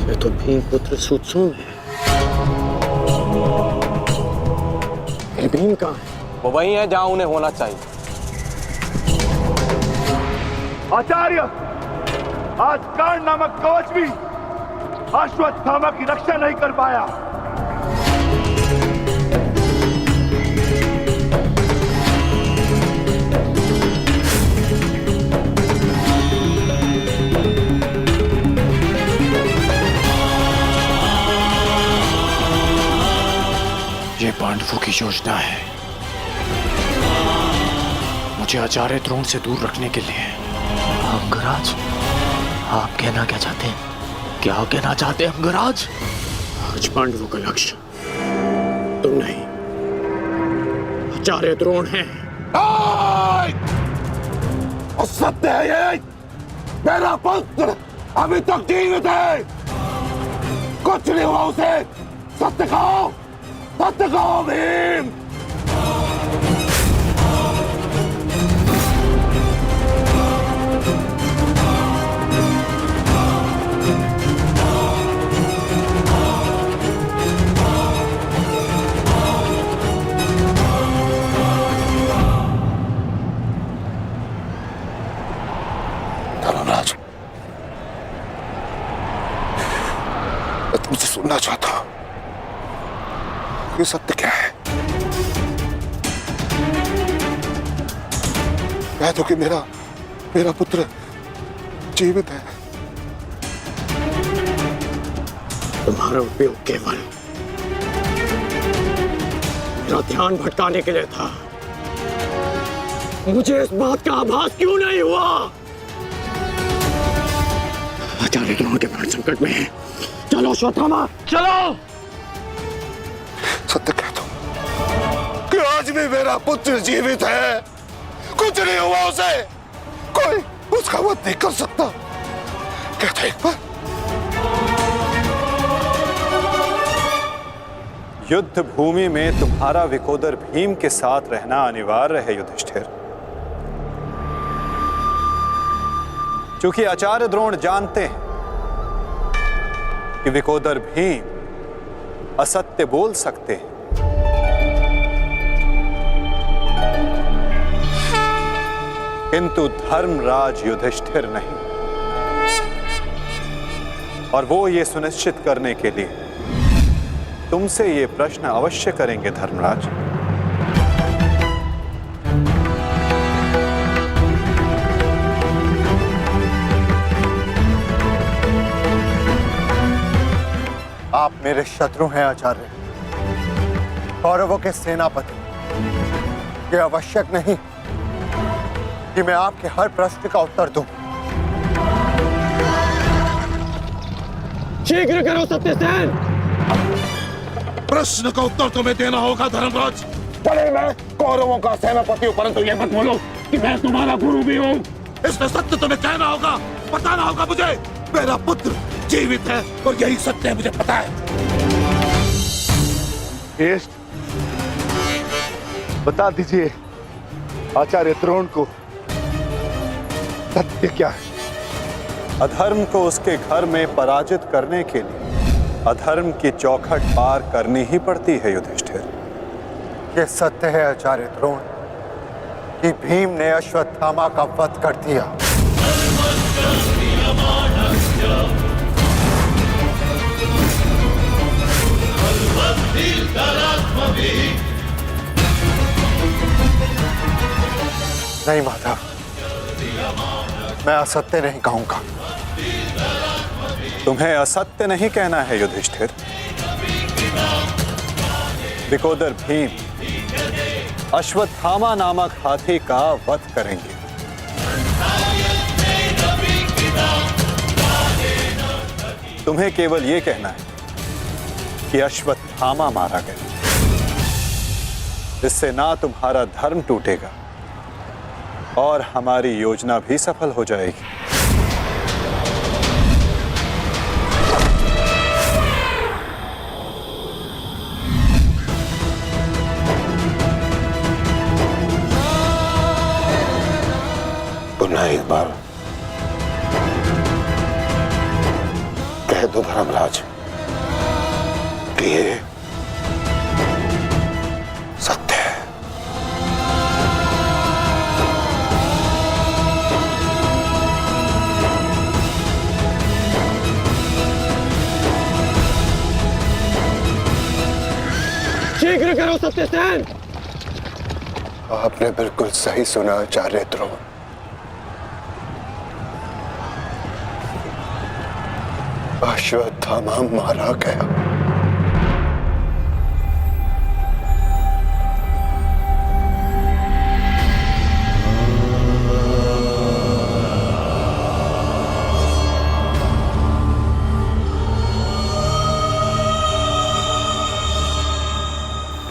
ये तो भीम पुत्र सुत्सोम है। ये भीम कहाँ है? वो वही है जहां उन्हें होना चाहिए। आचार्य, आज कर्ण नामक कवच भी अश्वत्थामा की रक्षा नहीं कर पाया। ये पांडवों की योजना है, मुझे आचार्य द्रोण से दूर रखने के लिए। अंगराज, आप कहना क्या चाहते हैं? क्या कहना चाहते हैं अंगराज? आज पांडवों का लक्ष्य तुम नहीं, आचार्य द्रोण है। और सत्य है ये, मेरा पुत्र अभी तक जीवित है, कुछ नहीं हुआ उसे। सत्य कहो, सत्य कहो भीम। धर्मराज, मैं तुमसे सुनना चाहता हूं, ये सत्य क्या है? कह दो कि मेरा पुत्र जीवित है। तुम्हारा उपयोग केवल मेरा ध्यान भटकाने के लिए था। मुझे इस बात का आभास क्यों नहीं हुआ? आचार्य द्रोण के प्राण संकट में है। चलो अश्वत्थामा, चलो। सत्य कह दो कि आज भी मेरा पुत्र जीवित है, कुछ नहीं हुआ उसे, कोई उसका वध नहीं कर सकता। कहता एक बार। युद्ध भूमि में तुम्हारा विकोदर भीम के साथ रहना अनिवार्य है युधिष्ठिर, क्योंकि आचार्य द्रोण जानते हैं कि विकोदर भीम असत्य बोल सकते हैं। किंतु धर्मराज युधिष्ठिर नहीं। और वो ये सुनिश्चित करने के लिए तुमसे ये प्रश्न अवश्य करेंगे धर्मराज। आप मेरे शत्रु हैं आचार्य, कौरवों के सेनापति। ये आवश्यक नहीं कि मैं आपके हर प्रश्न का उत्तर दूं। शीघ्र करो सत्यसेन। प्रश्न का उत्तर तुम्हें देना होगा धर्मराज। भले मैं कौरवों का सेनापति हूं, परंतु ये मत बोलो कि मैं तुम्हारा गुरु भी हूं। इसमें सत्य तुम्हें कहना होगा, बताना होगा मुझे। मेरा पुत्र जीवित है और यही सत्य है, मुझे पता है। बता दीजिए आचार्य द्रोण को सत्य क्या है? अधर्म को उसके घर में पराजित करने के लिए अधर्म की चौखट पार करनी ही पड़ती है युधिष्ठिर। ये सत्य है आचार्य द्रोण कि भीम ने अश्वत्थामा का वध कर दिया। नहीं माधव, मैं असत्य नहीं कहूंगा। तुम्हें असत्य नहीं कहना है युधिष्ठिर। विकोदर भीम अश्वत्थामा नामक हाथी का वध करेंगे। तुम्हें केवल ये कहना है कि अश्वत्थामा मारा गया। इससे ना तुम्हारा धर्म टूटेगा और हमारी योजना भी सफल हो जाएगी। पुनः एक बार कह दो धर्मराज कि ये सत्य है। शीघ्र करो सत्यसेन। आपने बिल्कुल सही सुना आचार्य द्रोण। अश्वत्थामा मारा गया।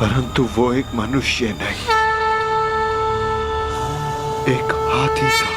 परंतु वो एक मनुष्य नहीं, एक हाथी था।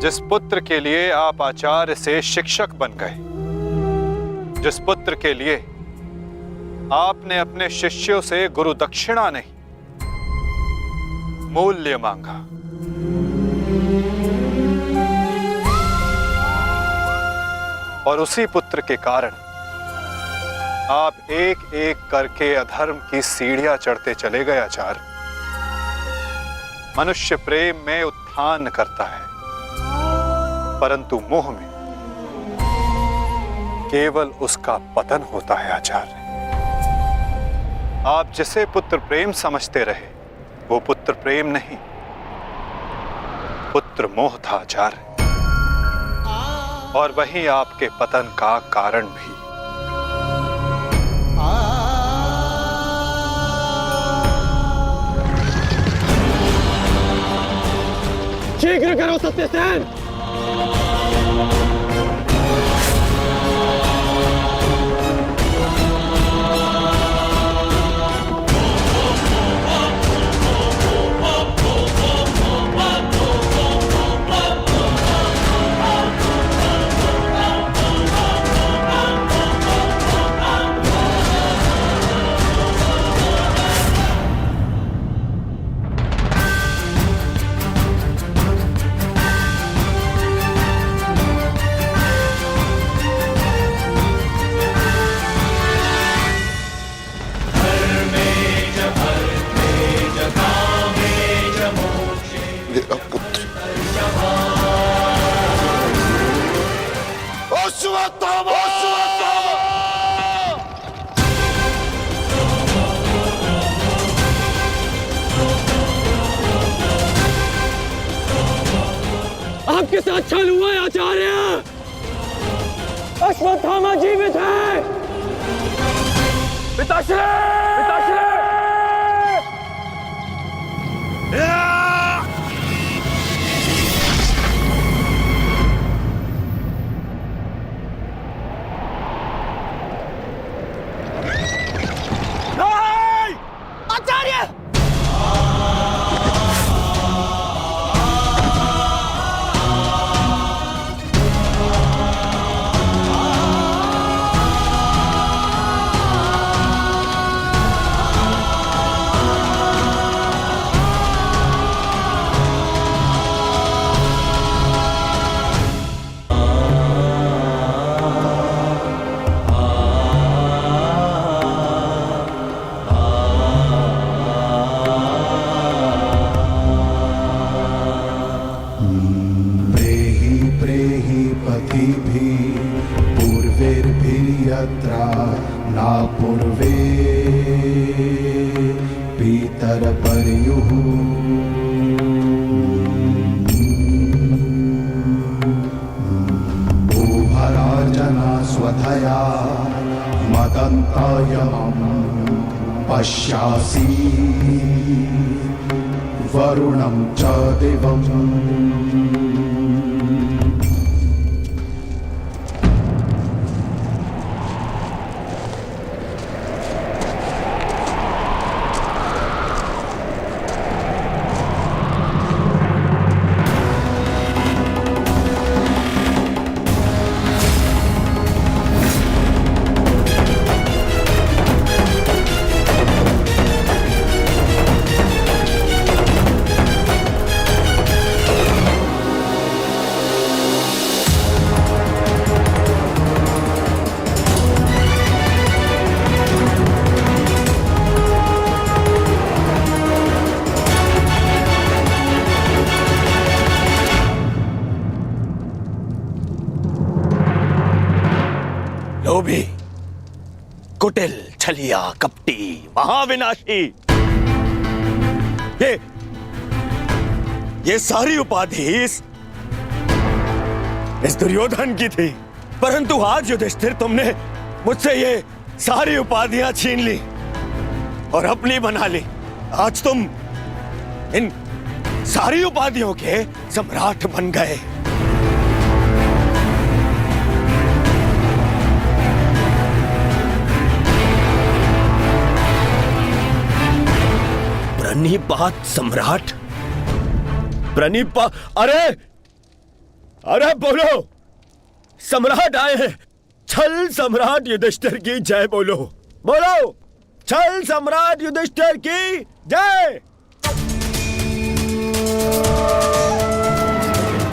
जिस पुत्र के लिए आप आचार्य से शिक्षक बन गए, जिस पुत्र के लिए आपने अपने शिष्यों से गुरु दक्षिणा नहीं मूल्य मांगा, और उसी पुत्र के कारण आप एक एक करके अधर्म की सीढ़ियां चढ़ते चले गए आचार्य। मनुष्य प्रेम में उत्थान करता है, परंतु मोह में केवल उसका पतन होता है आचार्य। आप जिसे पुत्र प्रेम समझते रहे वो पुत्र प्रेम नहीं, पुत्र मोह था आचार्य, और वही आपके पतन का कारण भी। शीघ्र करो सत्यसेन। आपके साथ छल हुआ है आचार्य। अश्वत्थामा जीवित है। पिताश्री! पिताश्री! आचार्य! ना पूर्वे पीतर पर्युः भूभराजना स्वधया मदन्तायमं पश्यासि वरुणं च दिवम् लोभी, कुटिल, छलिया, कपटी, महाविनाशी, ये सारी उपाधि इस दुर्योधन की थी। परंतु आज युधिष्ठिर तुमने मुझसे ये सारी उपाधियां छीन ली और अपनी बना ली। आज तुम इन सारी उपाधियों के सम्राट बन गए। प्रणिपात सम्राट, प्रणिपात, अरे बोलो, सम्राट आए हैं। छल सम्राट युधिष्ठिर की जय बोलो, बोलो, छल सम्राट युधिष्ठिर की जय।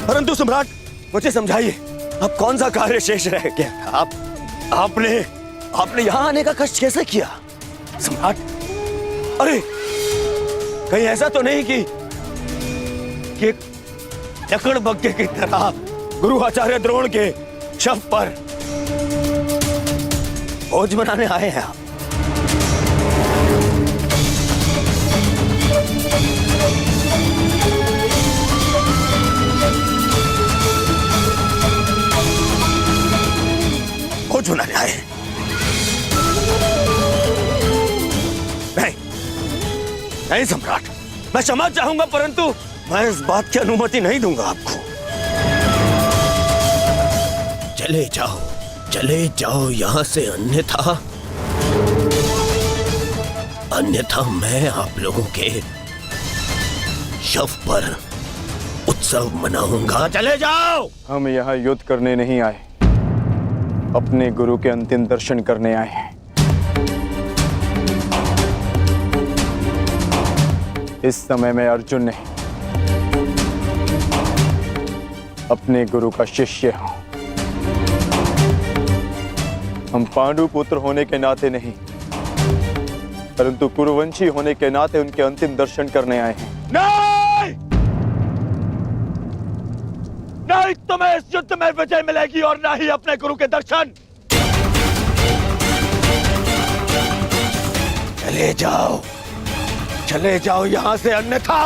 परंतु सम्राट मुझे समझाइए, अब कौन सा कार्य शेष रह गया था? आपने यहां आने का कष्ट कैसे किया सम्राट? अरे कहीं ऐसा तो नहीं कि लकड़ बग्गे की तरह गुरु आचार्य द्रोण के शव पर भोज बनाने आए हैं आप? भोज बनाने आए हैं? नहीं सम्राट, मैं क्षमा चाहूंगा, परंतु मैं इस बात की अनुमति नहीं दूंगा आपको। चले जाओ यहां से, अन्यथा मैं आप लोगों के शव पर उत्सव मनाऊंगा। चले जाओ। हम यहाँ युद्ध करने नहीं आए, अपने गुरु के अंतिम दर्शन करने आए हैं। इस समय मैं अर्जुन नहीं, अपने गुरु का शिष्य हूं। हम पांडु पुत्र होने के नाते नहीं, परंतु कुरुवंशी होने के नाते उनके अंतिम दर्शन करने आए हैं। नहीं तुम्हें इस युद्ध में विजय मिलेगी और ना ही अपने गुरु के दर्शन। चले जाओ यहां से, अन्यथा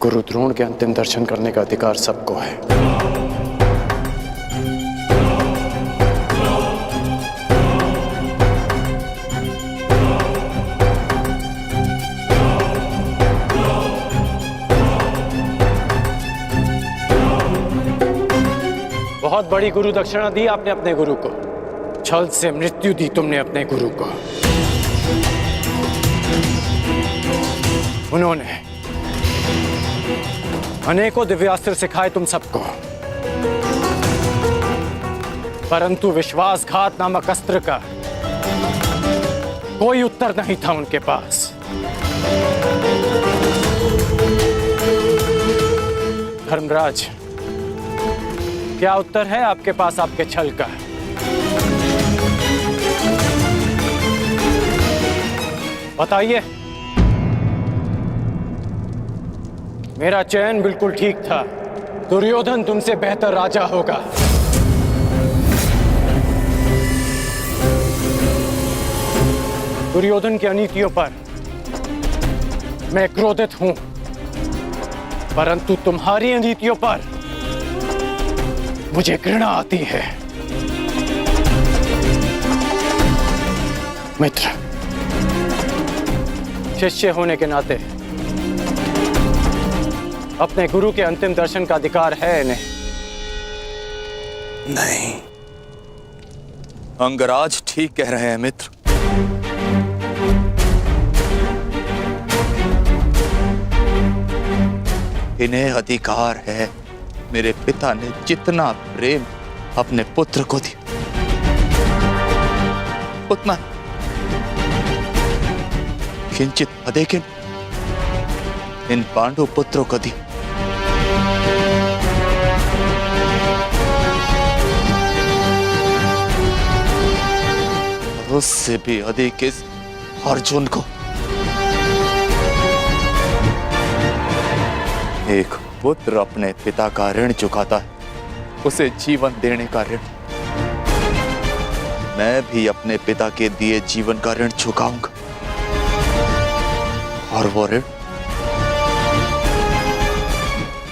गुरु द्रोण के अंतिम दर्शन करने का अधिकार सबको है। बहुत बड़ी गुरु दक्षिणा दी आपने अपने गुरु को, छल से मृत्यु दी तुमने अपने गुरु को। उन्होंने अनेकों दिव्यास्त्र सिखाए तुम सबको, परंतु विश्वासघात नामक अस्त्र का कोई उत्तर नहीं था उनके पास। धर्मराज, क्या उत्तर है आपके पास आपके छल का? बताइए। मेरा चयन बिल्कुल ठीक था। दुर्योधन तुमसे बेहतर राजा होगा। दुर्योधन की अनीतियों पर मैं क्रोधित हूं, परंतु तुम्हारी अनीतियों पर मुझे घृणा आती है। मित्र, शिष्य होने के नाते अपने गुरु के अंतिम दर्शन का अधिकार है इन्हें? नहीं, अंगराज ठीक कह रहे हैं मित्र। इन्हें अधिकार है। मेरे पिता ने जितना प्रेम अपने पुत्र को दिया, उतना किंचित अधिक इन पांडु पुत्रों को दिया। उससे भी अधिक इस अर्जुन को। एक पुत्र अपने पिता का ऋण चुकाता है, उसे जीवन देने का ऋण। मैं भी अपने पिता के दिए जीवन का ऋण चुकाऊंगा, और वो ऋण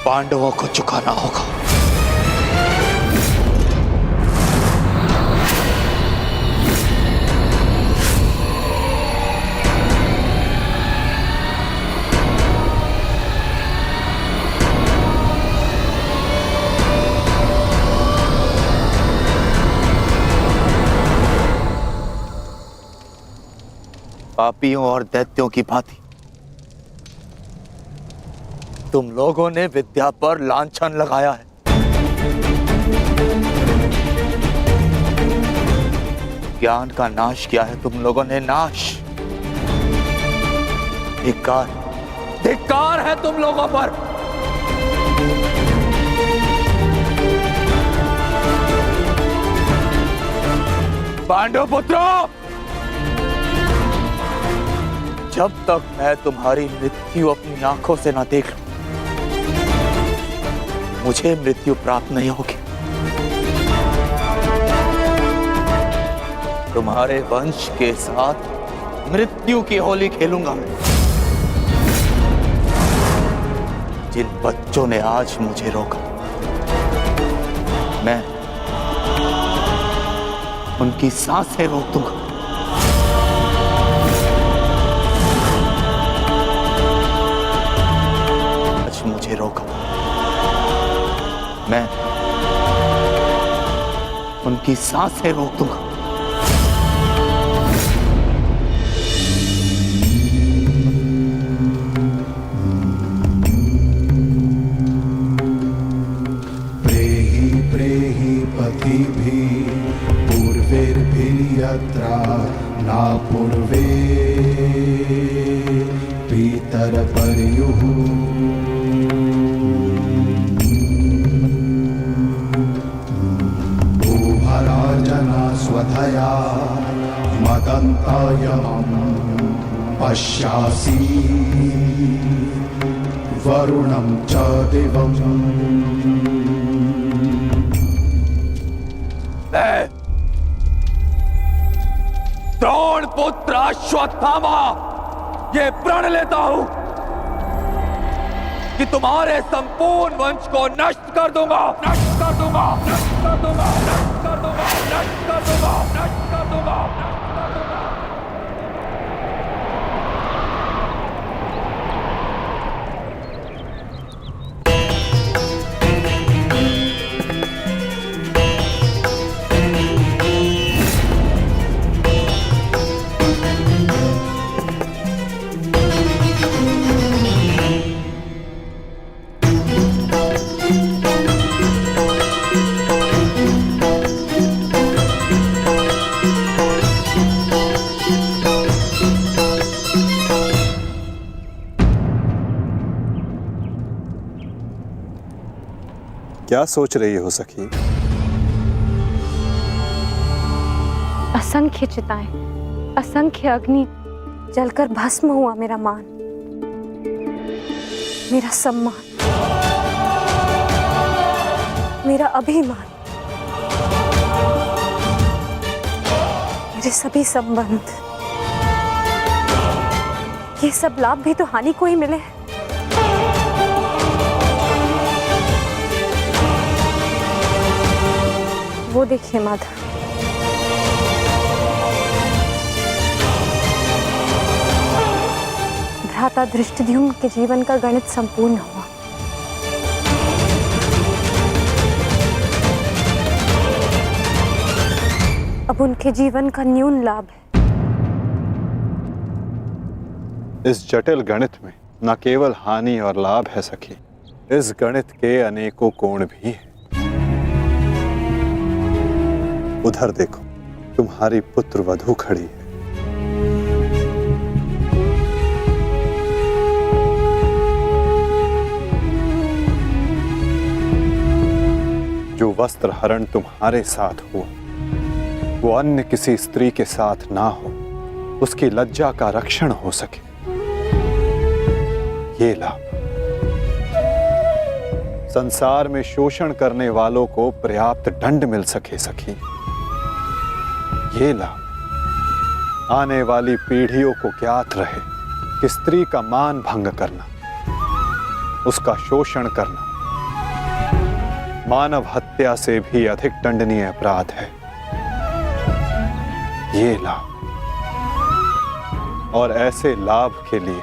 पांडवों को चुकाना होगा। पापियों और दैत्यों की भांति तुम लोगों ने विद्या पर लांछन लगाया है। ज्ञान का नाश किया है तुम लोगों ने, नाश। धिक्कार, धिक्कार है तुम लोगों पर। पांडव पुत्रों, जब तक मैं तुम्हारी मृत्यु अपनी आंखों से ना देख लूं, मुझे मृत्यु प्राप्त नहीं होगी। तुम्हारे वंश के साथ मृत्यु की होली खेलूंगा मैं। जिन बच्चों ने आज मुझे रोका, मैं उनकी सांसें रोक दूंगा। मुझे रोका, मैं उनकी सांसें रोक दूंगा। प्रेहि प्रेहि पथिभिः पूर्वैर्भिर्यत्र न पूर्वे पितरपर्युः स्वधया मदन्तायमं पश्यासि वरुणं च दिवम्। द्रोण पुत्र अश्वत्थामा ये प्रण लेता हूं कि तुम्हारे संपूर्ण वंश को नष्ट कर दूंगा, नष्ट कर दूंगा, नष्ट कर दूंगा, नष्ट कर दूंगा, नष्ट कर दूंगा, नष्ट कर दूंगा। क्या सोच रही हो सखी? असंख्य चिताएं, असंख्य अग्नि जलकर भस्म हुआ मेरा मान, मेरा सम्मान, मेरा अभिमान, मेरे सभी संबंध, ये सब लाभ भी तो हानि को ही मिले। वो देखिए माधव, भ्राता धृष्टद्युम्न के जीवन का गणित संपूर्ण हुआ। अब उनके जीवन का न्यून लाभ है। इस जटिल गणित में न केवल हानि और लाभ है सखी, इस गणित के अनेकों कोण भी हैं। उधर देखो, तुम्हारी पुत्र वधू खड़ी है। जो वस्त्र हरण तुम्हारे साथ हुआ, वो अन्य किसी स्त्री के साथ ना हो, उसकी लज्जा का रक्षण हो सके, ये लाभ। संसार में शोषण करने वालों को पर्याप्त दंड मिल सके सखी, ये लाभ। आने वाली पीढ़ियों को ज्ञात रहे कि स्त्री का मान भंग करना, उसका शोषण करना मानव हत्या से भी अधिक दंडनीय अपराध है, ये लाभ। और ऐसे लाभ के लिए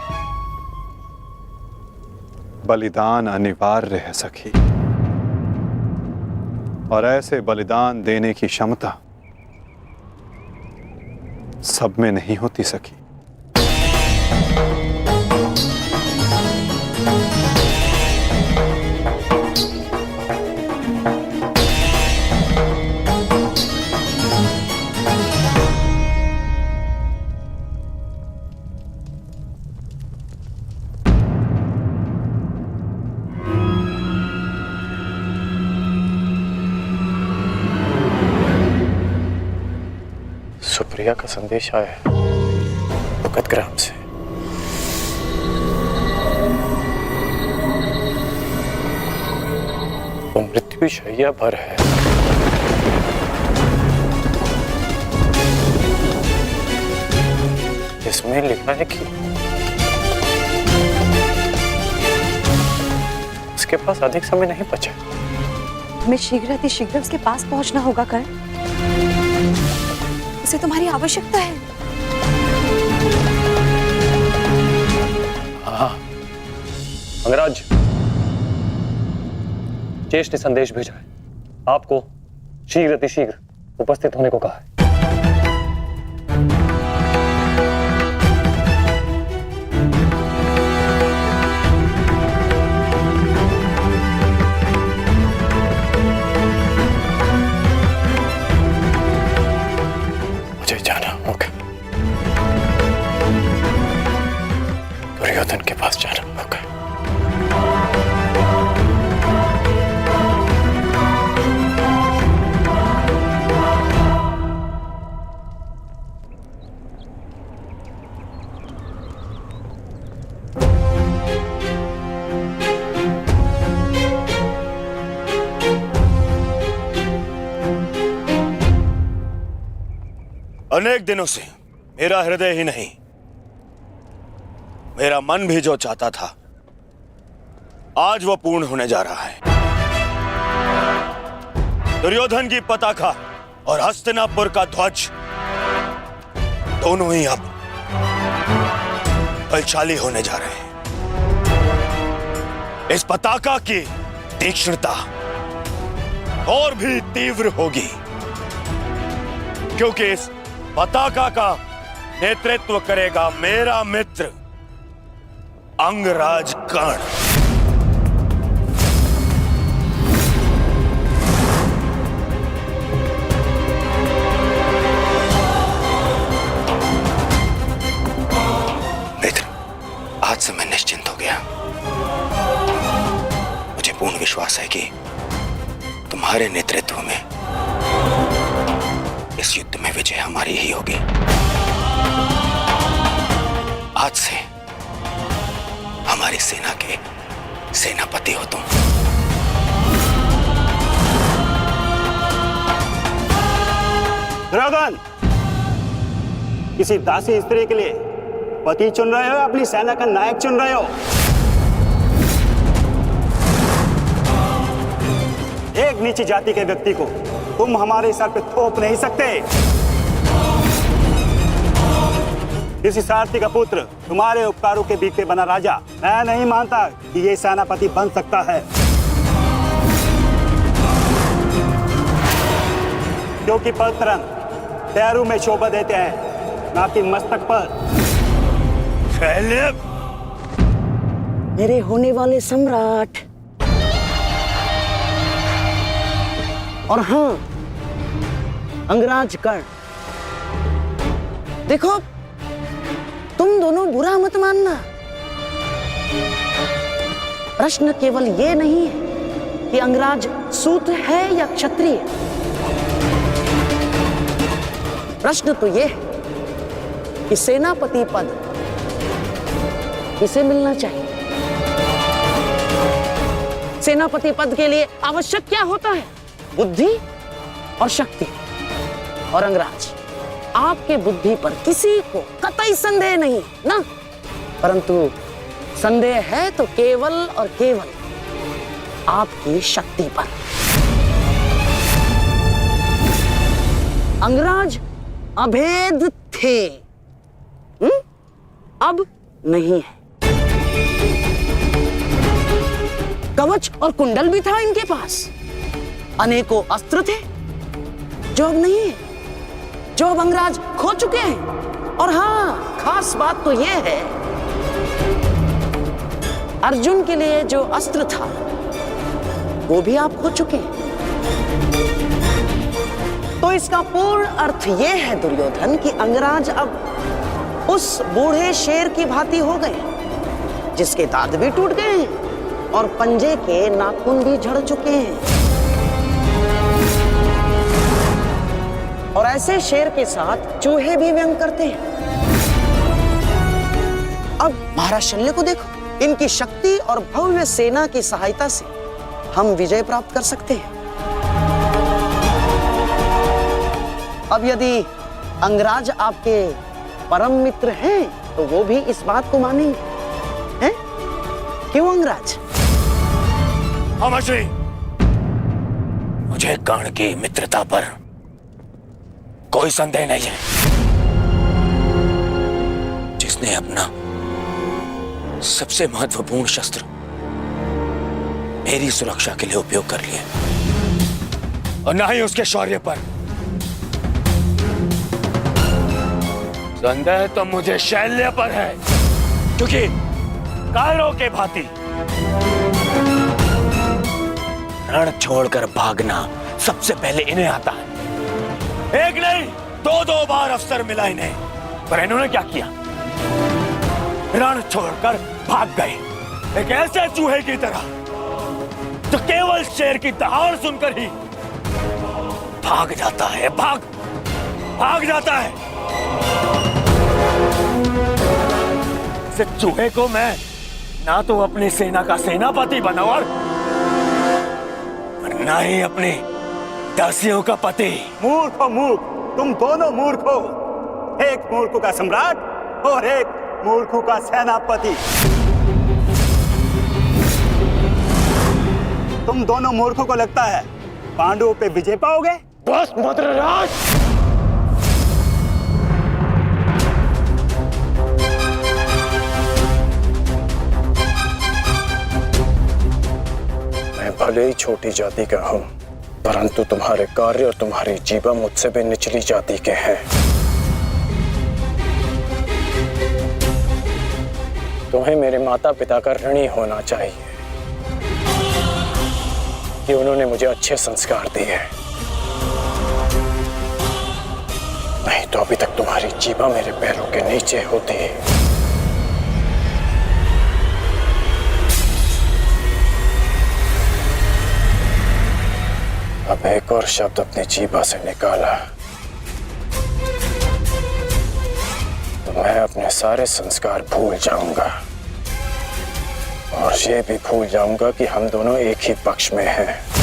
बलिदान अनिवार्य है सखी, और ऐसे बलिदान देने की क्षमता सब में नहीं होती सखी। सुप्रिया का संदेश आया है भगत ग्राम से। वो मृत्यु शैया पर है। इसमें लिखा है कि उसके पास अधिक समय नहीं बचा। हमें शीघ्र अतिशीघ्र उसके पास पहुंचना होगा कर। उसे तुम्हारी आवश्यकता है। हाँ, अंगराज, चेश ने संदेश भेजा है, आपको शीघ्र अतिशीघ्र उपस्थित होने को कहा है। दुर्योधन के पास जाना होगा। अनेक दिनों से मेरा हृदय ही नहीं, मेरा मन भी जो चाहता था आज वो पूर्ण होने जा रहा है। दुर्योधन की पताका और हस्तिनापुर का ध्वज दोनों ही अब बलशाली होने जा रहे हैं। इस पताका की तीक्ष्णता और भी तीव्र होगी, क्योंकि इस पताका का नेतृत्व करेगा मेरा मित्र अंगराज कर्ण। मित्र, आज से मैं निश्चिंत हो गया। मुझे पूर्ण विश्वास है कि तुम्हारे नेतृत्व में इस युद्ध में विजय हमारी ही होगी। आज से हमारी सेना के सेनापति हो तुम। दुर्योधन, किसी दासी स्त्री के लिए पति चुन रहे हो या अपनी सेना का नायक चुन रहे हो? एक नीची जाति के व्यक्ति को तुम हमारे सर पे थोप नहीं सकते। किसी सारथी का पुत्र तुम्हारे उपकारों के बीच पे बना राजा मैं नहीं मानता कि ये सेनापति बन सकता है, क्योंकि पलतरन पैरों में शोभा देते हैं, ना कि मस्तक पर। मेरे होने वाले सम्राट, और हाँ, अंगराज कर्ण, देखो तुम दोनों बुरा मत मानना। प्रश्न केवल ये नहीं है कि अंगराज सूत्र है या क्षत्रिय। प्रश्न तो ये है कि सेनापति पद किसे मिलना चाहिए। सेनापति पद के लिए आवश्यक क्या होता है? बुद्धि और शक्ति। और अंगराज, आपके बुद्धि पर किसी को कतई संदेह नहीं ना, परंतु संदेह है तो केवल और केवल आपकी शक्ति पर। अंगराज अभेद थे, अब नहीं है। कवच और कुंडल भी था इनके पास, अनेकों अस्त्र थे जो अब नहीं है, जो अब अंगराज खो चुके हैं। और हाँ, खास बात तो यह है, अर्जुन के लिए जो अस्त्र था वो भी आप खो चुके हैं। तो इसका पूर्ण अर्थ यह है दुर्योधन कि अंगराज अब उस बूढ़े शेर की भांति हो गए, जिसके दांत भी टूट गए हैं और पंजे के नाखून भी झड़ चुके हैं। और ऐसे शेर के साथ चूहे भी व्यंग करते हैं। अब महाराज शल्य को देखो, इनकी शक्ति और भव्य सेना की सहायता से हम विजय प्राप्त कर सकते हैं। अब यदि अंगराज आपके परम मित्र हैं तो वो भी इस बात को मानेंगे, हैं? क्यों अंगराज? अमश्री, मुझे कर्ण की मित्रता पर कोई संदेह नहीं है। जिसने अपना सबसे महत्वपूर्ण शस्त्र मेरी सुरक्षा के लिए उपयोग कर लिया, और ना ही उसके शौर्य पर। संदेह तो मुझे शैल्य पर है, क्योंकि कायरों के भांति रण छोड़कर भागना सबसे पहले इन्हें आता है। एक नहीं, दो बार अवसर मिला इन्हें, पर इन्होंने क्या किया? रण छोड़कर भाग गए, एक ऐसे चूहे की तरह जो केवल शेर की दहाड़ सुनकर ही भाग जाता है, भाग जाता है। इस चूहे को मैं ना तो अपनी सेना का सेनापति बनाऊं और ना ही अपने दासियों का पति। मूर्ख हो मूर्ख, तुम दोनों मूर्ख हो। एक मूर्ख का सम्राट और एक मूर्ख का सेनापति। तुम दोनों मूर्खों को लगता है पांडवों पे विजय पाओगे? बस मद्रराज, मैं भले ही छोटी जाति का हूं, परंतु तुम्हारे कार्य और तुम्हारी जीवा मुझसे भी निचली जाति के हैं। तुम्हें मेरे माता पिता का ऋणी होना चाहिए कि उन्होंने मुझे अच्छे संस्कार दिए, नहीं तो अभी तक तुम्हारी जीवा मेरे पैरों के नीचे होती। अब एक और शब्द अपनी जीवा से निकाला तो मैं अपने सारे संस्कार भूल जाऊंगा, और ये भी भूल जाऊंगा कि हम दोनों एक ही पक्ष में हैं।